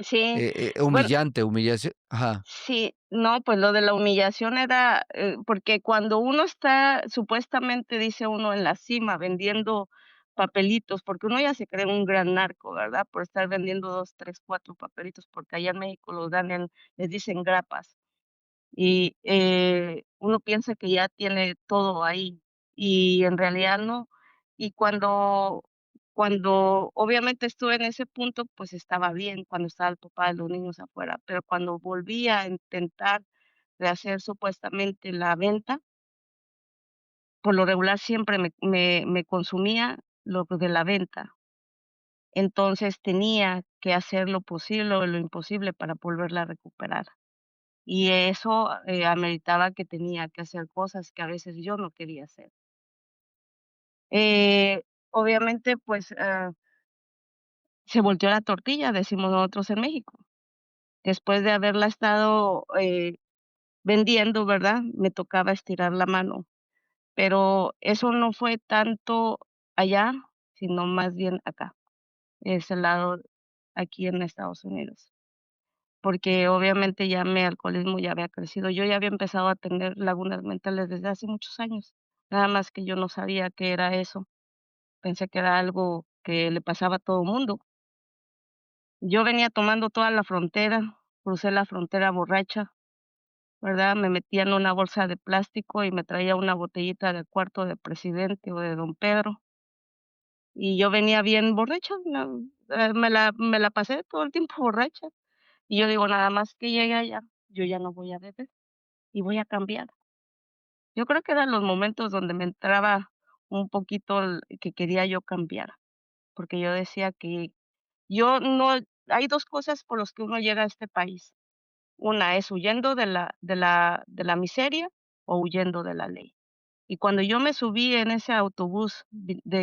Sí, bueno, humillante, humillación, ajá. sí, no, pues lo de la humillación era, porque cuando uno está, supuestamente, dice uno, en la cima vendiendo papelitos, porque uno ya se cree un gran narco, ¿verdad? Por estar vendiendo 2, 3, 4 papelitos, porque allá en México los dan en, les dicen grapas. Y, uno piensa que ya tiene todo ahí, y en realidad no. Y cuando obviamente estuve en ese punto, pues estaba bien, cuando estaba el papá de los niños afuera, pero cuando volví a intentar de hacer supuestamente la venta, por lo regular siempre me consumía lo de la venta. Entonces tenía que hacer lo posible o lo imposible para volverla a recuperar. Y eso, ameritaba que tenía que hacer cosas que a veces yo no quería hacer. Obviamente, pues, se volteó la tortilla, decimos nosotros en México. Después de haberla estado, vendiendo, ¿verdad? Me tocaba estirar la mano, pero eso no fue tanto allá, sino más bien acá, ese lado aquí en Estados Unidos. Porque obviamente ya mi alcoholismo ya había crecido. Yo ya había empezado a tener lagunas mentales desde hace muchos años, nada más que yo no sabía qué era eso. Pensé que era algo que le pasaba a todo mundo. Yo venía tomando toda la frontera, crucé la frontera borracha, ¿verdad? Me metía en una bolsa de plástico y me traía una botellita de cuarto de Presidente o de Don Pedro, y yo venía bien borracha, no, me la pasé todo el tiempo borracha. Y yo digo: "Nada más que llegue allá, yo ya no voy a beber y voy a cambiar". Yo creo que eran los momentos donde me entraba un poquito el que quería yo cambiar, porque yo decía que yo no hay 2 cosas por los que uno llega a este país. Una es huyendo de la miseria o huyendo de la ley. Y cuando yo me subí en ese autobús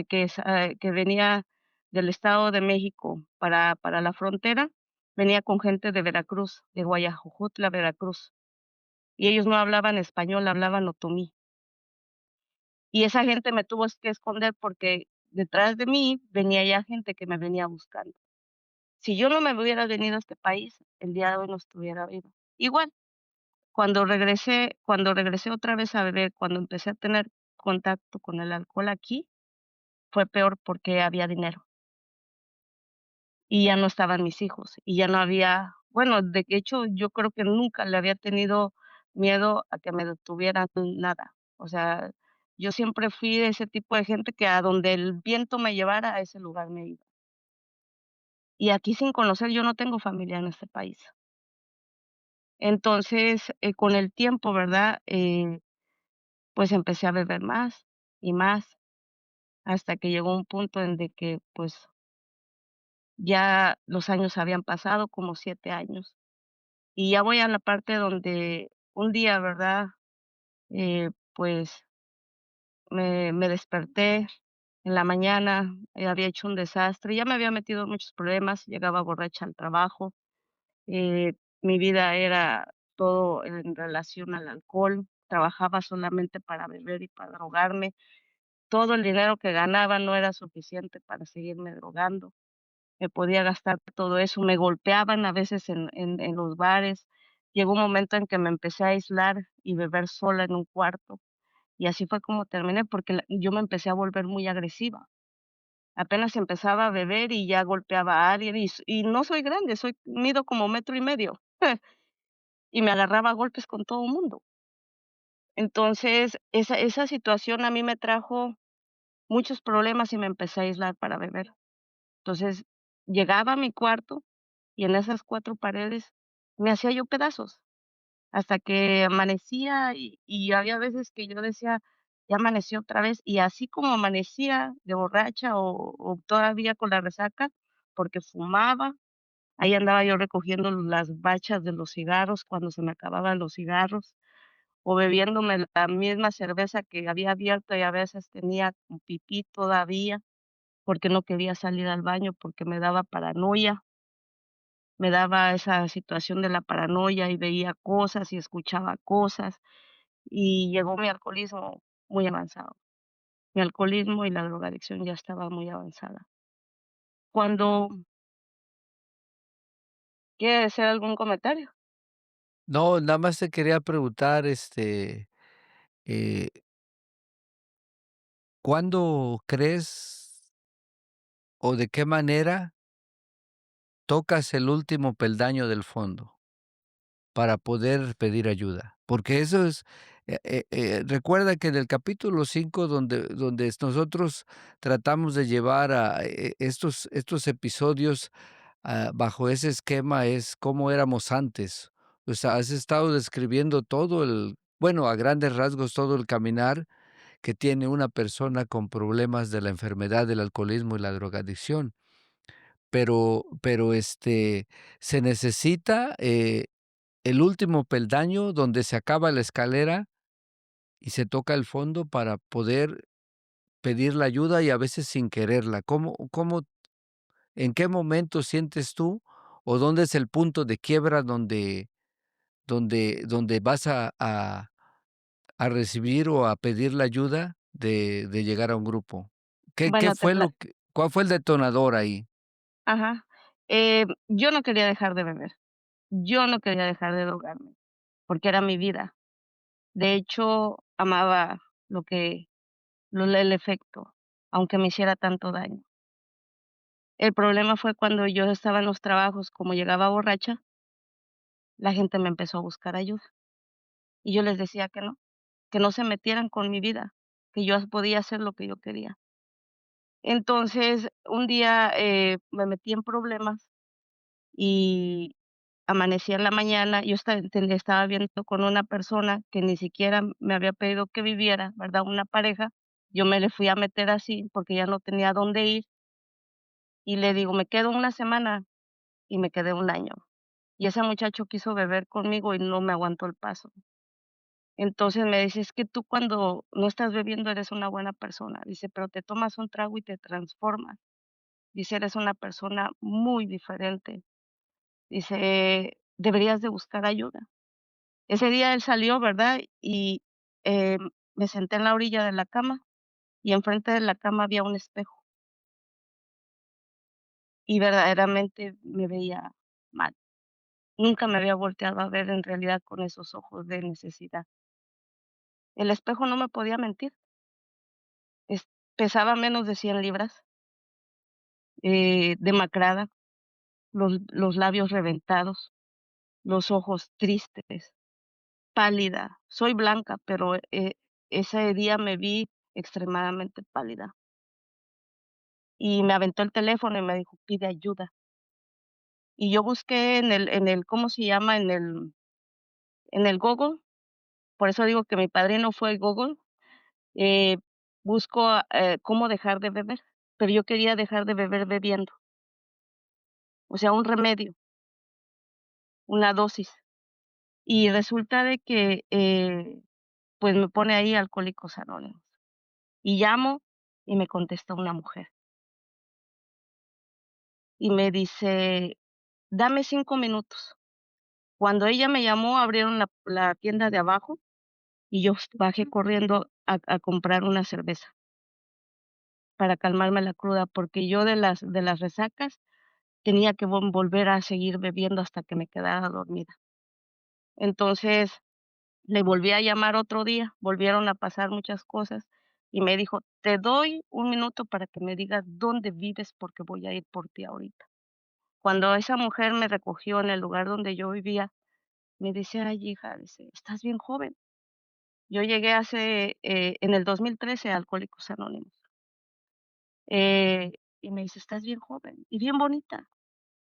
que venía del Estado de México para la frontera, venía con gente de Veracruz, de Guayajujutla, Veracruz, y ellos no hablaban español, hablaban otomí. Y esa gente me tuvo que esconder porque detrás de mí venía ya gente que me venía buscando. Si yo no me hubiera venido a este país, el día de hoy no estuviera viva. Igual, cuando regresé otra vez a beber, cuando empecé a tener contacto con el alcohol aquí, fue peor porque había dinero y ya no estaban mis hijos y ya no había, bueno, de hecho, yo creo que nunca le había tenido miedo a que me detuvieran nada. O sea, yo siempre fui de ese tipo de gente que a donde el viento me llevara, a ese lugar me iba. Y aquí sin conocer, yo no tengo familia en este país. Entonces, con el tiempo, ¿verdad? Pues empecé a beber más, hasta que llegó un punto en de que, pues, ya los años habían pasado, como 7 años. Y ya voy a la parte donde un día, ¿verdad? Pues, me desperté en la mañana, había hecho un desastre, ya me había metido en muchos problemas, llegaba borracha al trabajo. Mi vida era todo en relación al alcohol, trabajaba solamente para beber y para drogarme. Todo el dinero que ganaba no era suficiente para seguirme drogando. Me podía gastar todo eso, me golpeaban a veces en los bares, Llegó un momento en que me empecé a aislar y beber sola en un cuarto, y así fue como terminé, porque yo me empecé a volver muy agresiva. Apenas empezaba a beber y ya golpeaba a alguien, y no soy grande, mido como metro y medio, y me agarraba a golpes con todo el mundo. Entonces, esa situación a mí me trajo muchos problemas y me empecé a aislar para beber. Entonces, llegaba a mi cuarto y en esas 4 paredes me hacía yo pedazos, hasta que amanecía, y había veces que yo decía: "Ya amaneció otra vez", y así como amanecía de borracha o todavía con la resaca, porque fumaba, ahí andaba yo recogiendo las bachas de los cigarros cuando se me acababan los cigarros, o bebiéndome la misma cerveza que había abierto y a veces tenía con pipí todavía, porque no quería salir al baño, porque me daba paranoia, me daba esa situación de la paranoia y veía cosas y escuchaba cosas, y llegó mi alcoholismo muy avanzado. Mi alcoholismo y la drogadicción ya estaba muy avanzada. Cuando ¿quiere hacer algún comentario? No, nada más te quería preguntar, eh, ¿cuándo crees o de qué manera tocas el último peldaño del fondo para poder pedir ayuda? Porque eso es, recuerda que en el capítulo 5 donde nosotros tratamos de llevar a estos episodios bajo ese esquema es cómo éramos antes. O sea, has estado describiendo todo bueno, a grandes rasgos todo el caminar que tiene una persona con problemas de la enfermedad del alcoholismo y la drogadicción. Pero se necesita, el último peldaño donde se acaba la escalera y se toca el fondo para poder pedir la ayuda y a veces sin quererla. En qué momento sientes tú o dónde es el punto de quiebra donde vas a recibir o a pedir la ayuda de llegar a un grupo? ¿Qué Bueno, fue cuál fue el detonador ahí? ajá. Yo no quería dejar de beber, yo no quería dejar de drogarme, porque era mi vida. De hecho, amaba lo que el efecto, aunque me hiciera tanto daño. El problema fue cuando yo estaba en los trabajos, como llegaba borracha, la gente me empezó a buscar ayuda, y yo les decía que no se metieran con mi vida, que yo podía hacer lo que yo quería. Entonces, un día, me metí en problemas y amanecí en la mañana, yo estaba viendo con una persona que ni siquiera me había pedido que viviera, ¿verdad? Una pareja, yo me le fui a meter así porque ya no tenía dónde ir, y le digo: "Me quedo una semana", y me quedé un año. Y ese muchacho quiso beber conmigo y no me aguantó el paso. Entonces me dice: "Es que tú cuando no estás bebiendo eres una buena persona", dice: "Pero te tomas un trago y te transformas", dice: "Eres una persona muy diferente", dice: "Deberías de buscar ayuda". Ese día él salió, ¿verdad? Y, me senté en la orilla de la cama, y enfrente de la cama había un espejo, y verdaderamente me veía mal. Nunca me había volteado a ver en realidad con esos ojos de necesidad. El espejo no me podía mentir, es pesaba menos de 100 libras, demacrada, los labios reventados, los ojos tristes, pálida. Soy blanca, pero, ese día me vi extremadamente pálida. Y me aventó el teléfono y me dijo: "Pide ayuda". Y yo busqué en el, ¿cómo se llama? En el Google, por eso digo que mi padrino fue Google, eh, busco, cómo dejar de beber, pero yo quería dejar de beber bebiendo, o sea, un remedio, una dosis. Y resulta de que, pues, me pone ahí Alcohólicos Anónimos, y llamo y me contesta una mujer, y me dice: "Dame 5 minutos". Cuando ella me llamó, abrieron la tienda de abajo y yo bajé corriendo a comprar una cerveza para calmarme la cruda, porque yo de las resacas tenía que volver a seguir bebiendo hasta que me quedara dormida. Entonces, le volví a llamar otro día, volvieron a pasar muchas cosas y me dijo: "Te doy un minuto para que me digas dónde vives, porque voy a ir por ti ahorita". Cuando esa mujer me recogió en el lugar donde yo vivía, me dice: "Ay, hija", dice: "estás bien joven". Yo llegué en el 2013 a Alcohólicos Anónimos, y me dice: "Estás bien joven y bien bonita",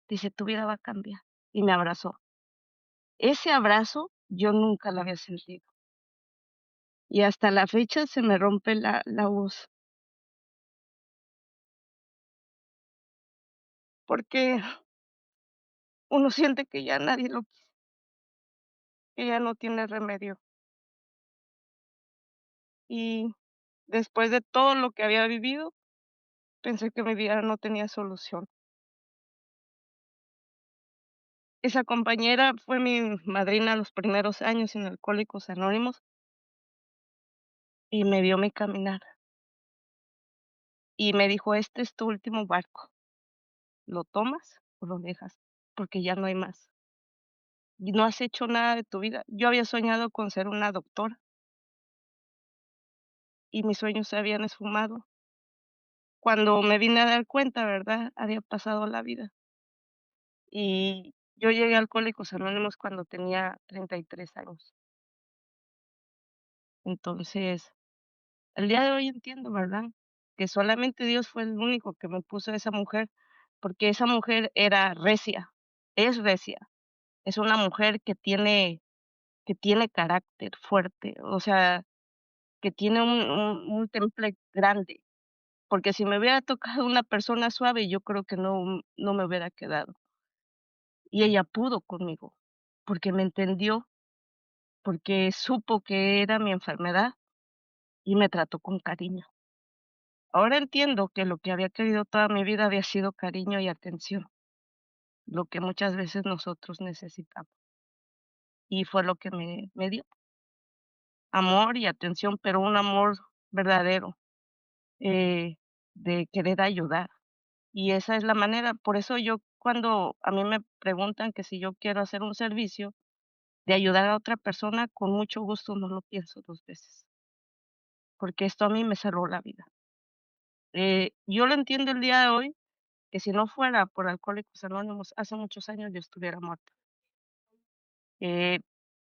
dice: "Tu vida va a cambiar", y me abrazó. Ese abrazo yo nunca lo había sentido, y hasta la fecha se me rompe la voz, porque uno siente que ya nadie lo quiere, que ya no tiene remedio. Y después de todo lo que había vivido, pensé que mi vida no tenía solución. Esa compañera fue mi madrina los primeros años en Alcohólicos Anónimos y me vio mi caminar y me dijo: "Este es tu último barco, ¿lo tomas o lo dejas? Porque ya no hay más. Y no has hecho nada de tu vida". Yo había soñado con ser una doctora y mis sueños se habían esfumado. Cuando me vine a dar cuenta, ¿verdad? Había pasado la vida. Y yo llegué a Alcohólicos Anónimos cuando tenía 33 años. Entonces, el día de hoy entiendo, ¿verdad? Que solamente Dios fue el único que me puso a esa mujer, porque esa mujer era recia, es recia, es una mujer que tiene carácter fuerte, o sea, que tiene un temple grande, porque si me hubiera tocado una persona suave, yo creo que no me hubiera quedado. Y ella pudo conmigo, porque me entendió, porque supo que era mi enfermedad y me trató con cariño. Ahora entiendo que lo que había querido toda mi vida había sido cariño y atención, lo que muchas veces nosotros necesitamos. Y fue lo que me dio, amor y atención, pero un amor verdadero, eh, de querer ayudar. Y esa es la manera. Por eso yo cuando a mí me preguntan que si yo quiero hacer un servicio de ayudar a otra persona, con mucho gusto no lo pienso 2 veces, porque esto a mí me salvó la vida. Yo lo entiendo el día de hoy, que si no fuera por Alcohólicos Anónimos, hace muchos años yo estuviera muerta. Eh,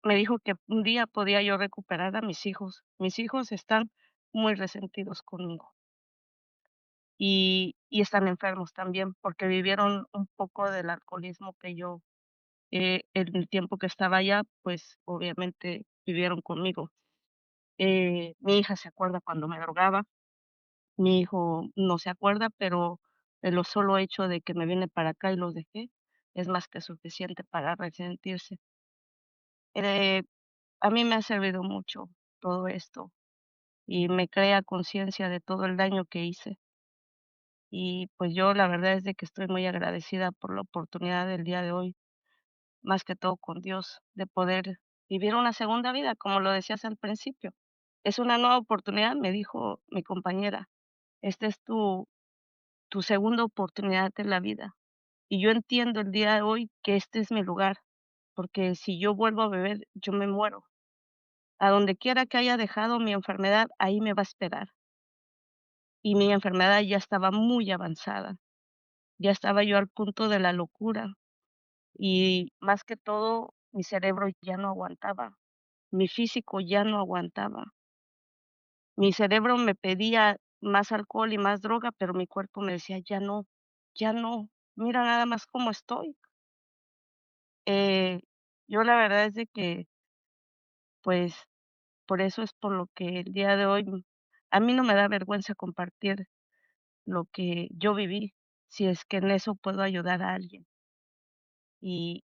Me dijo que un día podía yo recuperar a mis hijos. Mis hijos están muy resentidos conmigo y están enfermos también porque vivieron un poco del alcoholismo que yo, en el tiempo que estaba allá, pues obviamente vivieron conmigo. Mi hija se acuerda cuando me drogaba, mi hijo no se acuerda, pero lo solo hecho de que me vine para acá y los dejé es más que suficiente para resentirse. Eh, a mí me ha servido mucho todo esto y me crea conciencia de todo el daño que hice. Y pues yo la verdad es de que estoy muy agradecida por la oportunidad del día de hoy, más que todo con Dios, de poder vivir una segunda vida, como lo decías al principio. Es una nueva oportunidad, me dijo mi compañera. Esta es tu segunda oportunidad en la vida. Y yo entiendo el día de hoy que este es mi lugar, porque si yo vuelvo a beber, yo me muero. A donde quiera que haya dejado mi enfermedad, ahí me va a esperar. Y mi enfermedad ya estaba muy avanzada, ya estaba yo al punto de la locura y más que todo, mi cerebro ya no aguantaba, mi físico ya no aguantaba. Mi cerebro me pedía más alcohol y más droga, pero mi cuerpo me decía: "Ya no, ya no, mira nada más cómo estoy". Eh, yo la verdad es de que, pues, por eso es por lo que el día de hoy, a mí no me da vergüenza compartir lo que yo viví, si es que en eso puedo ayudar a alguien. Y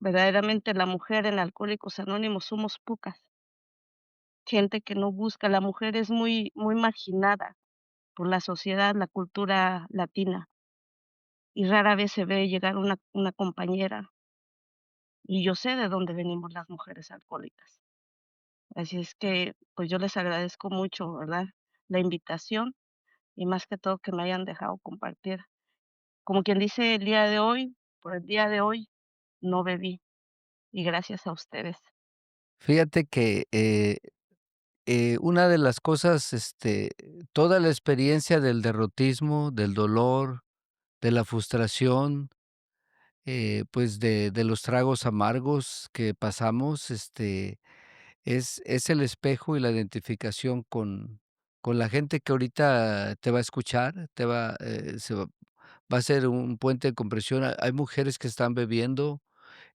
verdaderamente la mujer en Alcohólicos Anónimos somos pocas, gente que no busca, la mujer es muy marginada por la sociedad, la cultura latina, y rara vez se ve llegar una compañera, y yo sé de dónde venimos las mujeres alcohólicas. Así es que, pues, yo les agradezco mucho, ¿verdad?, la invitación y más que todo que me hayan dejado compartir. Como quien dice, el día de hoy, por el día de hoy, no bebí, y gracias a ustedes. Fíjate que, una de las cosas, toda la experiencia del derrotismo, del dolor, de la frustración, pues, de los tragos amargos que pasamos, es el espejo y la identificación con la gente que ahorita te va a escuchar, te va, se va a ser un puente de compresión. Hay mujeres que están bebiendo,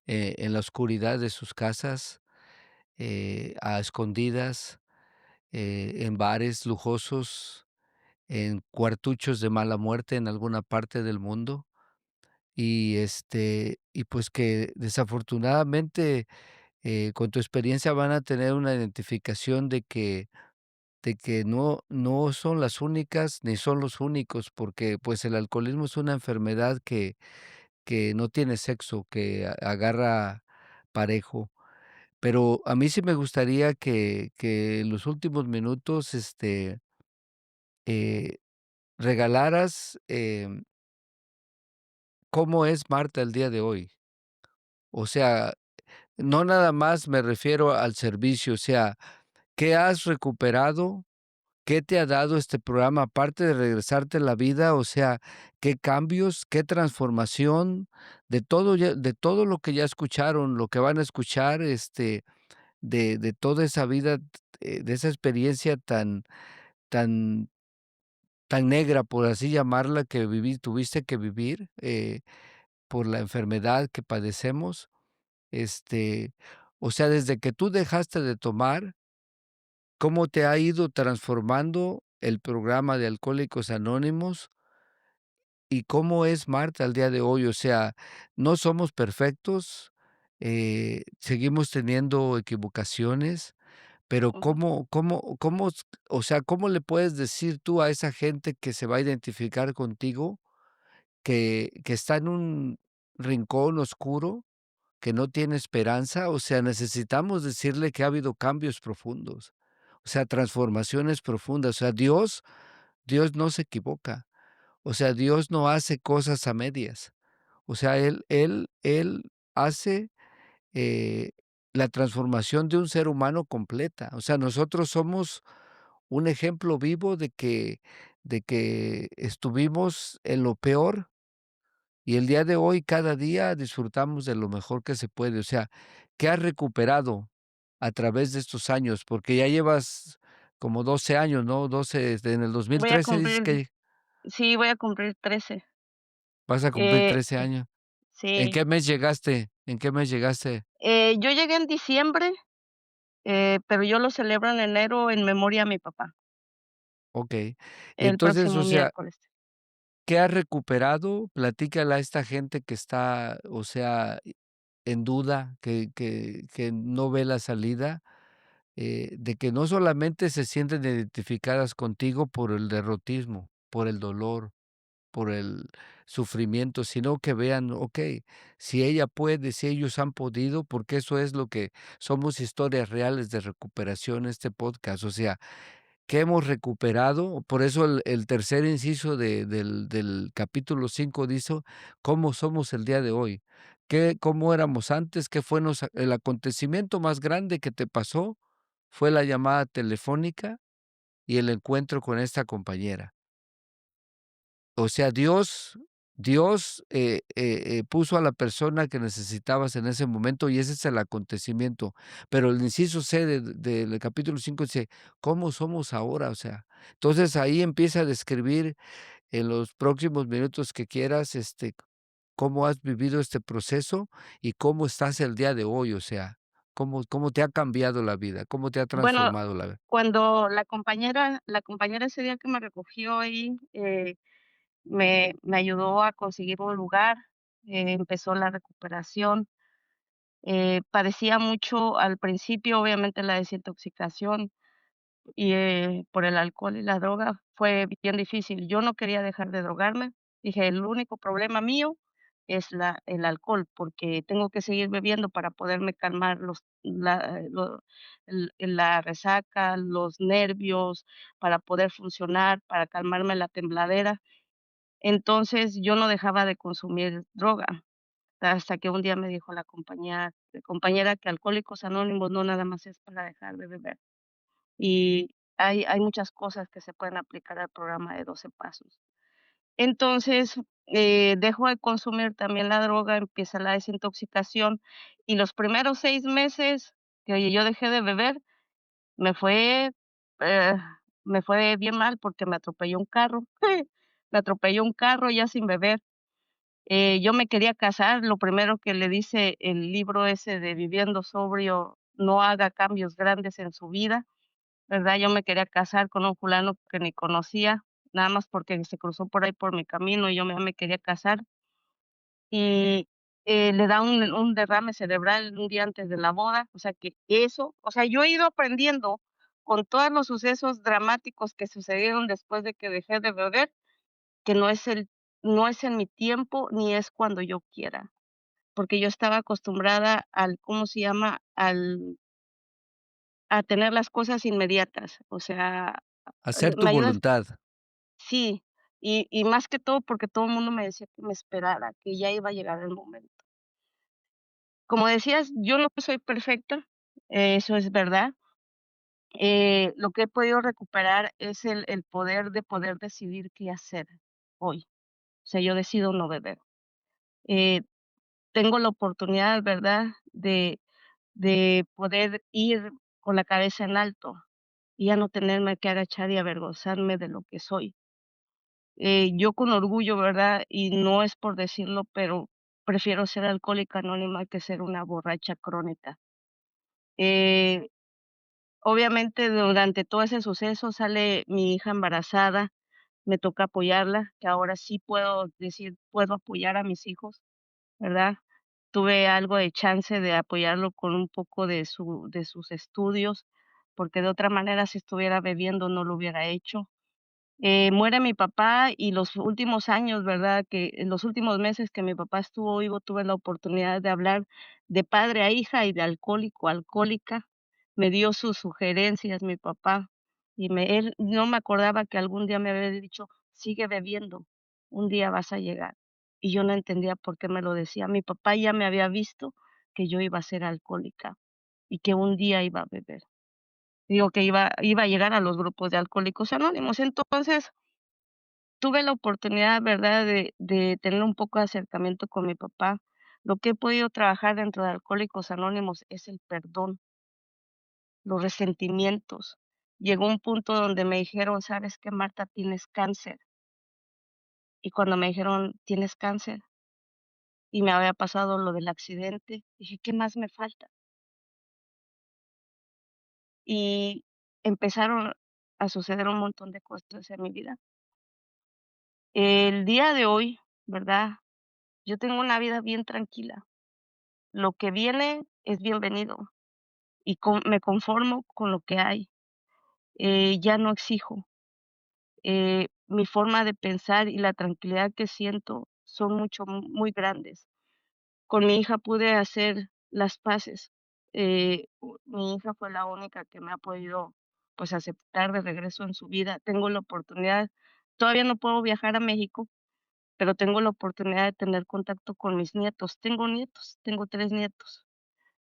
en la oscuridad de sus casas, a escondidas, en bares lujosos, en cuartuchos de mala muerte en alguna parte del mundo. Y pues que desafortunadamente, con tu experiencia van a tener una identificación de que no son las únicas ni son los únicos, porque, pues, el alcoholismo es una enfermedad que no tiene sexo, que agarra parejo. Pero a mí sí me gustaría que en los últimos minutos, eh, regalaras, cómo es Marta el día de hoy. O sea, no nada más me refiero al servicio, o sea, ¿qué has recuperado? ¿Qué te ha dado este programa? Aparte de regresarte la vida, o sea, ¿qué cambios, qué transformación de todo lo que ya escucharon, lo que van a escuchar, de toda esa vida, de esa experiencia tan tan negra, por así llamarla, que tuviste que vivir, por la enfermedad que padecemos? Este, o sea, desde que tú dejaste de tomar, ¿cómo te ha ido transformando el programa de Alcohólicos Anónimos? ¿Y cómo es Marta al día de hoy? O sea, no somos perfectos, seguimos teniendo equivocaciones, pero o sea, ¿cómo le puedes decir tú a esa gente que se va a identificar contigo, que está en un rincón oscuro, que no tiene esperanza? O sea, necesitamos decirle que ha habido cambios profundos, o sea, transformaciones profundas. O sea, Dios no se equivoca. O sea, Dios no hace cosas a medias. O sea, Él hace, eh, la transformación de un ser humano completa. O sea, nosotros somos un ejemplo vivo de que estuvimos en lo peor y el día de hoy, cada día disfrutamos de lo mejor que se puede. O sea, ¿qué has recuperado a través de estos años? Porque ya llevas como 12 años, ¿no? 12 en el Voy a 2013 dices cumplir, que sí, voy a cumplir 13. vas a cumplir Eh, 13 años. ¿En sí, qué mes llegaste? ¿En qué mes llegaste? yo llegué en diciembre, pero yo lo celebro en enero en memoria a mi papá, Okey. el Entonces, próximo o sea, miércoles. ¿qué has recuperado? Platícale a esta gente que está, o sea, en duda, que no ve la salida, de que no solamente se sienten identificadas contigo por el derrotismo, por el dolor, por el sufrimiento, sino que vean, okey, si ella puede, si ellos han podido, porque eso es lo que somos historias reales de recuperación, este podcast. O sea, que hemos recuperado, por eso el tercer inciso del capítulo 5 dice: "¿Cómo somos el día de hoy?". ¿Cómo éramos antes? ¿Qué fue el acontecimiento más grande que te pasó? Fue la llamada telefónica y el encuentro con esta compañera. O sea, Dios, puso a la persona que necesitabas en ese momento, y ese es el acontecimiento. Pero el inciso C del capítulo 5 dice: "¿Cómo somos ahora?". O sea, entonces ahí empieza a describir en los próximos minutos que quieras, cómo has vivido este proceso y cómo estás el día de hoy. O sea, cómo te ha cambiado la vida, cómo te ha Bueno, transformado la vida. cuando la compañera ese día que me recogió ahí, me ayudó a conseguir un lugar, empezó la recuperación. Padecía mucho al principio, obviamente, la desintoxicación y, por el alcohol y la droga fue bien difícil. Yo no quería dejar de drogarme. Dije: "El único problema mío es el alcohol, porque tengo que seguir bebiendo para poderme calmar la resaca, los nervios, para poder funcionar, para calmarme la tembladera". Entonces, yo no dejaba de consumir droga. hasta que un día me dijo la compañera que Alcohólicos Anónimos no nada más es para dejar de beber, y hay muchas cosas que se pueden aplicar al programa de 12 pasos. Entonces, dejo de consumir también la droga, empieza la desintoxicación, y los primeros 6 meses que yo dejé de beber, me fue, eh, me fue bien mal porque me atropelló un carro. Me atropelló un carro ya sin beber. Yo me quería casar, lo primero que le dice el libro ese de Viviendo sobrio, no haga cambios grandes en su vida, ¿verdad? Yo me quería casar con un fulano que ni conocía, nada más porque se cruzó por ahí por mi camino y yo me quería casar. Y, le da un derrame cerebral un día antes de la boda, o sea que eso, o sea, yo he ido aprendiendo con todos los sucesos dramáticos que sucedieron después de que dejé de beber, que no es en mi tiempo, ni es cuando yo quiera, porque yo estaba acostumbrada al, ¿cómo se llama? A tener las cosas inmediatas, o sea, Hacer tu ¿me ayudas? voluntad. Sí, y más que todo porque todo el mundo me decía que me esperara, que ya iba a llegar el momento. Como decías, yo no soy perfecta, eso es verdad. Lo que he podido recuperar es el poder de poder decidir qué hacer hoy. O sea, yo decido no beber. Eh, Tengo la oportunidad, ¿verdad?, de poder ir con la cabeza en alto y ya no tenerme que agachar y avergonzarme de lo que soy. Yo con orgullo, ¿verdad? Y no es por decirlo, pero prefiero ser alcohólica anónima que ser una borracha crónica. Eh, Obviamente, durante todo ese suceso sale mi hija embarazada, me toca apoyarla, que ahora sí puedo decir, puedo apoyar a mis hijos, ¿verdad? Tuve algo de chance de apoyarlo con un poco de sus estudios, porque de otra manera, si estuviera bebiendo, no lo hubiera hecho. Muere mi papá y los últimos años, ¿verdad? Que en los últimos meses que mi papá estuvo vivo, tuve la oportunidad de hablar de padre a hija y de alcohólico a alcohólica. Me dio sus sugerencias mi papá y él no me acordaba que algún día me había dicho, sigue bebiendo, un día vas a llegar. Y yo no entendía por qué me lo decía. Mi papá ya me había visto que yo iba a ser alcohólica y que un día iba a beber. Digo que iba a llegar a los grupos de Alcohólicos Anónimos. Entonces, tuve la oportunidad, ¿verdad?, de tener un poco de acercamiento con mi papá. Lo que he podido trabajar dentro de Alcohólicos Anónimos es el perdón, los resentimientos. Llegó un punto donde me dijeron: "¿Sabes qué, Marta? Tienes cáncer". Y cuando me dijeron: "¿Tienes cáncer?", y me había pasado lo del accidente, dije: "¿Qué más me falta?". Y empezaron a suceder un montón de cosas en mi vida. El día de hoy, ¿verdad? Yo tengo una vida bien tranquila. Lo que viene es bienvenido y me conformo con lo que hay. Ya no exijo. Mi forma de pensar y la tranquilidad que siento son muy grandes. Con mi hija pude hacer las paces. Mi hija fue la única que me ha podido, pues, aceptar de regreso en su vida. Tengo la oportunidad, todavía no puedo viajar a México, pero tengo la oportunidad de tener contacto con mis nietos. Tengo nietos, tengo 3 nietos.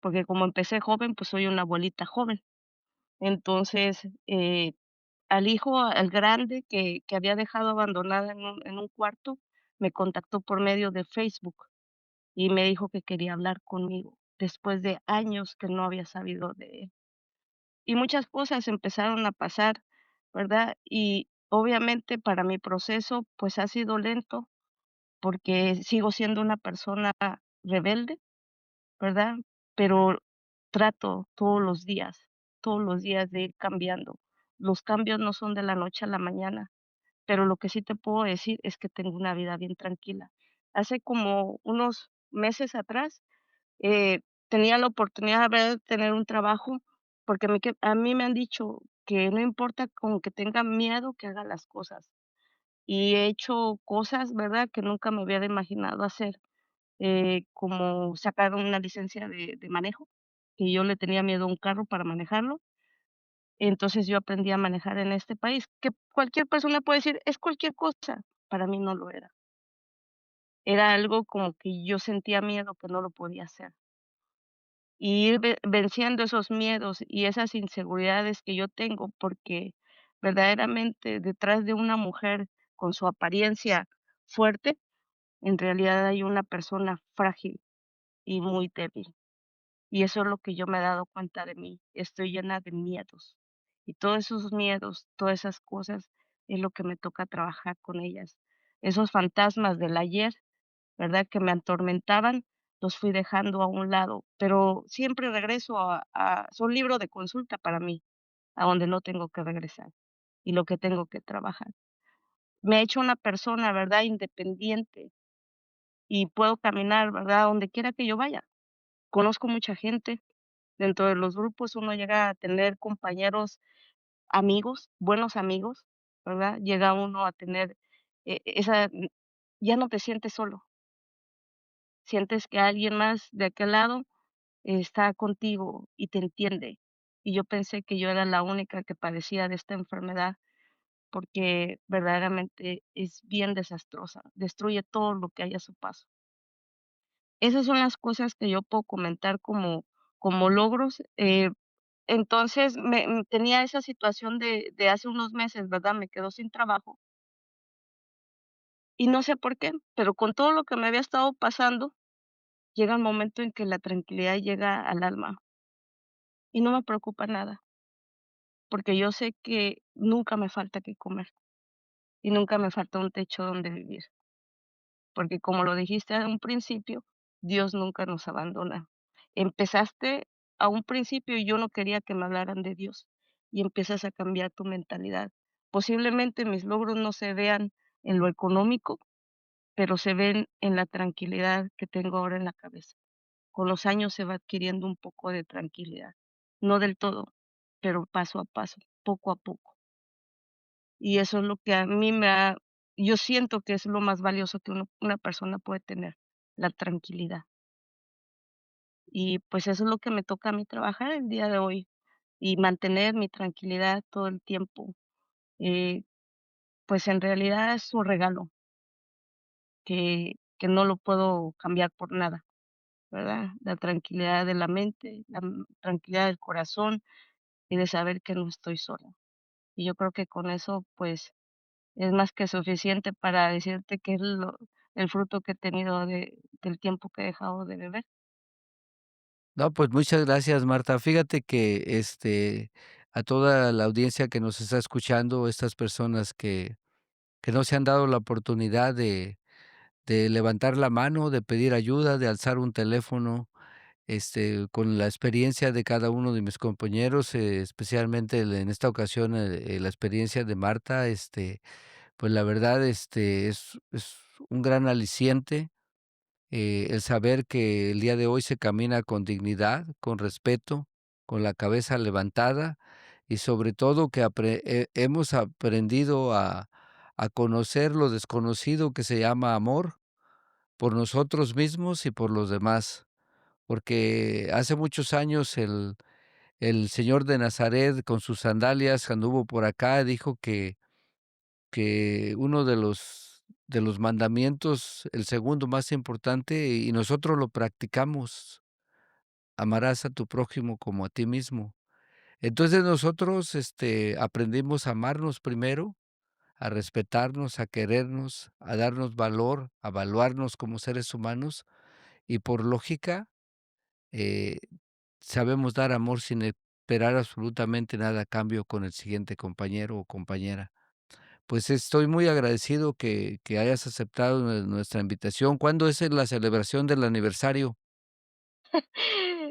Porque como empecé joven, pues soy una abuelita joven. Entonces, al hijo, al grande que había dejado abandonada en un cuarto, me contactó por medio de Facebook y me dijo que quería hablar conmigo, después de años que no había sabido de él. Y muchas cosas empezaron a pasar, ¿verdad? Y obviamente para mi proceso, pues ha sido lento, porque sigo siendo una persona rebelde, ¿verdad? Pero trato todos los días de ir cambiando. Los cambios no son de la noche a la mañana, pero lo que sí te puedo decir es que tengo una vida bien tranquila. Hace como unos meses atrás, tenía la oportunidad de tener un trabajo, porque a mí me han dicho que no importa con que tenga miedo, que haga las cosas. Y he hecho cosas, ¿verdad?, que nunca me hubiera imaginado hacer, como sacar una licencia de manejo, que yo le tenía miedo a un carro para manejarlo. Entonces, yo aprendí a manejar en este país, que cualquier persona puede decir: "Es cualquier cosa", para mí no lo era. Era algo como que yo sentía miedo que no lo podía hacer. Y ir venciendo esos miedos y esas inseguridades que yo tengo, porque verdaderamente detrás de una mujer con su apariencia fuerte, en realidad hay una persona frágil y muy débil. Y eso es lo que yo me he dado cuenta de mí. Estoy llena de miedos. Y todos esos miedos, todas esas cosas, es lo que me toca trabajar con ellas. Esos fantasmas del ayer, ¿verdad? Que me atormentaban, los fui dejando a un lado, pero siempre regreso son libro de consulta para mí, a donde no tengo que regresar y lo que tengo que trabajar. Me he hecho una persona, ¿verdad? Independiente y puedo caminar, ¿verdad? Donde quiera que yo vaya. Conozco mucha gente. Dentro de los grupos uno llega a tener compañeros, amigos, buenos amigos, ¿verdad? Llega uno a tener ya no te sientes solo, sientes que alguien más de aquel lado está contigo y te entiende. Y yo pensé que yo era la única que padecía de esta enfermedad, porque verdaderamente es bien desastrosa, destruye todo lo que hay a su paso. Esas son las cosas que yo puedo comentar como logros. Entonces, tenía esa situación de hace unos meses, ¿verdad? Me quedo sin trabajo y no sé por qué, pero con todo lo que me había estado pasando, llega el momento en que la tranquilidad llega al alma y no me preocupa nada, porque yo sé que nunca me falta que comer y nunca me falta un techo donde vivir, porque como lo dijiste a un principio, Dios nunca nos abandona. Empezaste a un principio y yo no quería que me hablaran de Dios y empiezas a cambiar tu mentalidad. Posiblemente mis logros no se vean en lo económico, pero se ven en la tranquilidad que tengo ahora en la cabeza. Con los años se va adquiriendo un poco de tranquilidad, no del todo, pero paso a paso, poco a poco. Y eso es lo que a mí yo siento que es lo más valioso que una persona puede tener, la tranquilidad. Y pues eso es lo que me toca a mí trabajar el día de hoy y mantener mi tranquilidad todo el tiempo. Eh, pues en realidad es un regalo que no lo puedo cambiar por nada, ¿verdad? La tranquilidad de la mente, tranquilidad del corazón y de saber que no estoy sola. Y yo creo que con eso, pues, es más que suficiente para decirte que es el fruto que he tenido del tiempo que he dejado de beber. No, pues muchas gracias, Marta. Fíjate que, a toda la audiencia que nos está escuchando, estas personas que no se han dado la oportunidad de levantar la mano, de pedir ayuda, de alzar un teléfono, con la experiencia de cada uno de mis compañeros, especialmente en esta ocasión, la experiencia de Marta, pues la verdad, es un gran aliciente, el saber que el día de hoy se camina con dignidad, con respeto, con la cabeza levantada y sobre todo que hemos aprendido a conocer lo desconocido que se llama amor por nosotros mismos y por los demás. Porque hace muchos años el Señor de Nazaret con sus sandalias anduvo por acá, dijo que uno de los mandamientos, el segundo más importante, y nosotros lo practicamos, amarás a tu prójimo como a ti mismo. Entonces nosotros, aprendimos a amarnos primero, a respetarnos, a querernos, a darnos valor, a evaluarnos como seres humanos y por lógica, eh, sabemos dar amor sin esperar absolutamente nada a cambio con el siguiente compañero o compañera. Pues estoy muy agradecido que hayas aceptado nuestra invitación. ¿Cuándo es la celebración del aniversario?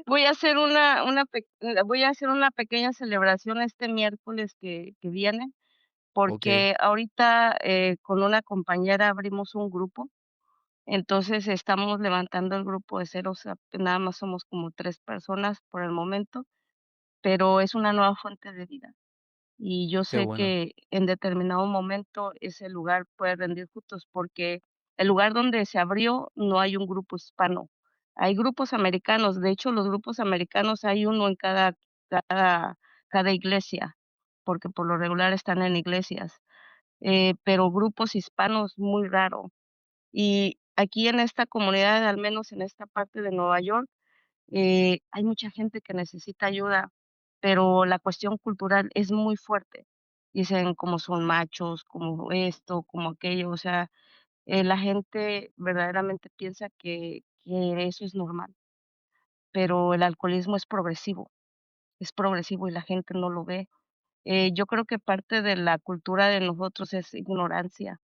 Voy a hacer una pequeña celebración este miércoles que viene, Okey, porque ahorita, con una compañera abrimos un grupo, entonces estamos levantando el grupo de cero, o sea, nada más somos como 3 personas por el momento, pero es una nueva fuente de vida. Y yo qué sé bueno. que en determinado momento ese lugar puede rendir frutos, porque el lugar donde se abrió no hay un grupo hispano, hay grupos americanos. De hecho, los grupos americanos hay uno en cada cada iglesia, porque por lo regular están en iglesias, pero grupos hispanos muy raro. Y aquí en esta comunidad, al menos en esta parte de Nueva York, hay mucha gente que necesita ayuda, pero la cuestión cultural es muy fuerte. Dicen como son machos, como esto, como aquello, o sea, la gente verdaderamente piensa que eso es normal, pero el alcoholismo es progresivo y la gente no lo ve. Yo creo que parte de la cultura de nosotros es ignorancia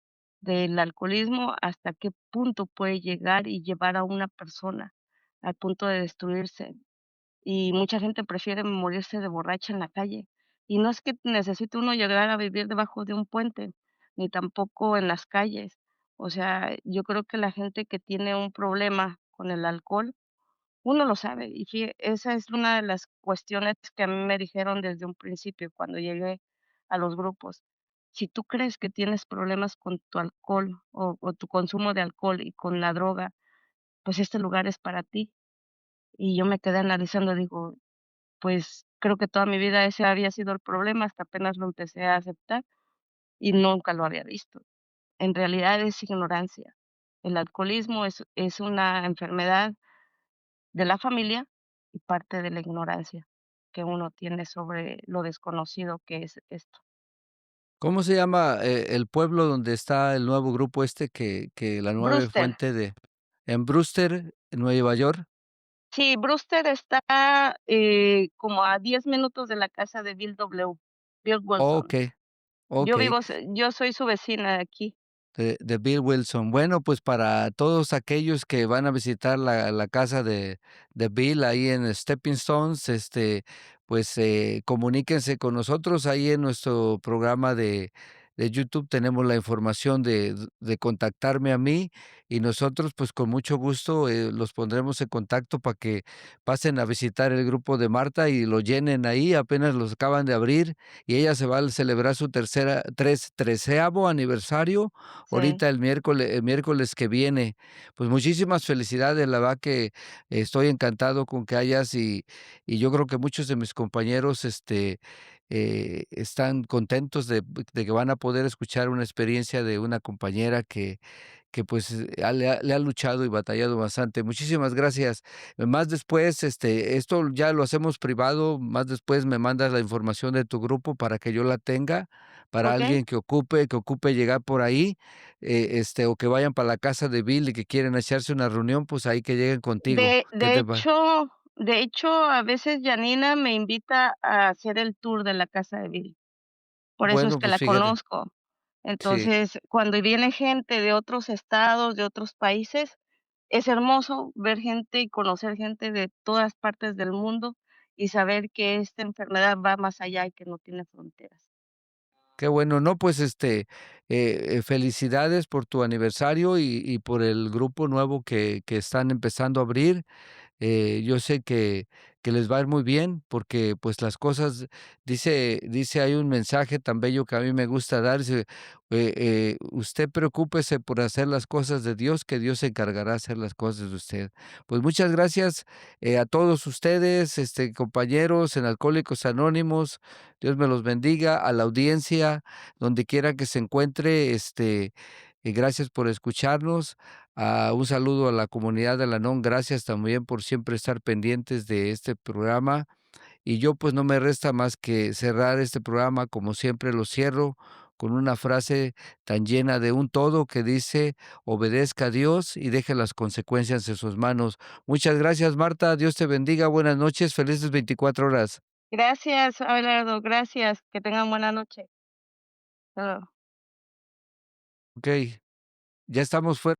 del alcoholismo, hasta qué punto puede llegar y llevar a una persona al punto de destruirse. Y mucha gente prefiere morirse de borracha en la calle. Y no es que necesite uno llegar a vivir debajo de un puente, ni tampoco en las calles. O sea, yo creo que la gente que tiene un problema con el alcohol, uno lo sabe. Y esa es una de las cuestiones que a mí me dijeron desde un principio cuando llegué a los grupos. Si tú crees que tienes problemas con tu alcohol o tu consumo de alcohol y con la droga, pues este lugar es para ti. Y yo me quedé analizando, digo, pues, creo que toda mi vida ese había sido el problema, hasta apenas lo empecé a aceptar y nunca lo había visto. En realidad es ignorancia. El alcoholismo es una enfermedad de la familia y parte de la ignorancia que uno tiene sobre lo desconocido que es esto. ¿Cómo se llama, el pueblo donde está el nuevo grupo este que la nueva Brewster, fuente de en Brewster, Nueva York? sí, Brewster está, como a 10 minutos de la casa de Bill Wilson. Okey, okey. Yo soy su vecina de aquí. De Bill Wilson. Bueno, pues para todos aquellos que van a visitar la casa de Bill ahí en Stepping Stones, pues, comuníquense con nosotros ahí en nuestro programa de YouTube. Tenemos la información de contactarme a mí y nosotros, pues, con mucho gusto, los pondremos en contacto para que pasen a visitar el grupo de Marta y lo llenen ahí. Apenas los acaban de abrir y ella se va a celebrar su treceavo aniversario Sí, ahorita el miércoles que viene. Pues muchísimas felicidades, la verdad que estoy encantado con que hayas y yo creo que muchos de mis compañeros, están contentos de que van a poder escuchar una experiencia de una compañera que pues, le ha luchado y batallado bastante. Muchísimas gracias. Más después, esto ya lo hacemos privado, más después me mandas la información de tu grupo para que yo la tenga, para ¿okey? alguien que ocupe llegar por ahí, o que vayan para la casa de Bill y que quieren echarse una reunión, pues ahí que lleguen contigo. De ¿Qué de te pa? hecho de hecho, a veces Yanina me invita a hacer el tour de la casa de Bill, por eso es Bueno, que pues la fíjate. conozco. Sí. Entonces, cuando viene gente de otros estados, de otros países, es hermoso ver gente y conocer gente de todas partes del mundo y saber que esta enfermedad va más allá y que no tiene fronteras. Qué bueno, no, pues, felicidades por tu aniversario y por el grupo nuevo que están empezando a abrir. Yo sé que les va a ir muy bien porque, pues, las cosas dice hay un mensaje tan bello que a mí me gusta dar, dice, usted preocúpese por hacer las cosas de Dios, que Dios se encargará de hacer las cosas de usted. Pues, muchas gracias, a todos ustedes, compañeros en Alcohólicos Anónimos, Dios me los bendiga, a la audiencia, donde quiera que se encuentre, gracias por escucharnos. Un saludo a la comunidad de Alanón. Gracias también por siempre estar pendientes de este programa. Y yo, pues, no me resta más que cerrar este programa, como siempre lo cierro, con una frase tan llena de un todo que dice: "Obedezca a Dios y deje las consecuencias en sus manos". Muchas gracias, Marta. Dios te bendiga. Buenas noches. Felices 24 horas. Gracias, Abelardo, gracias, que tengan buena noche. Hasta luego. Okey, ya estamos fuera.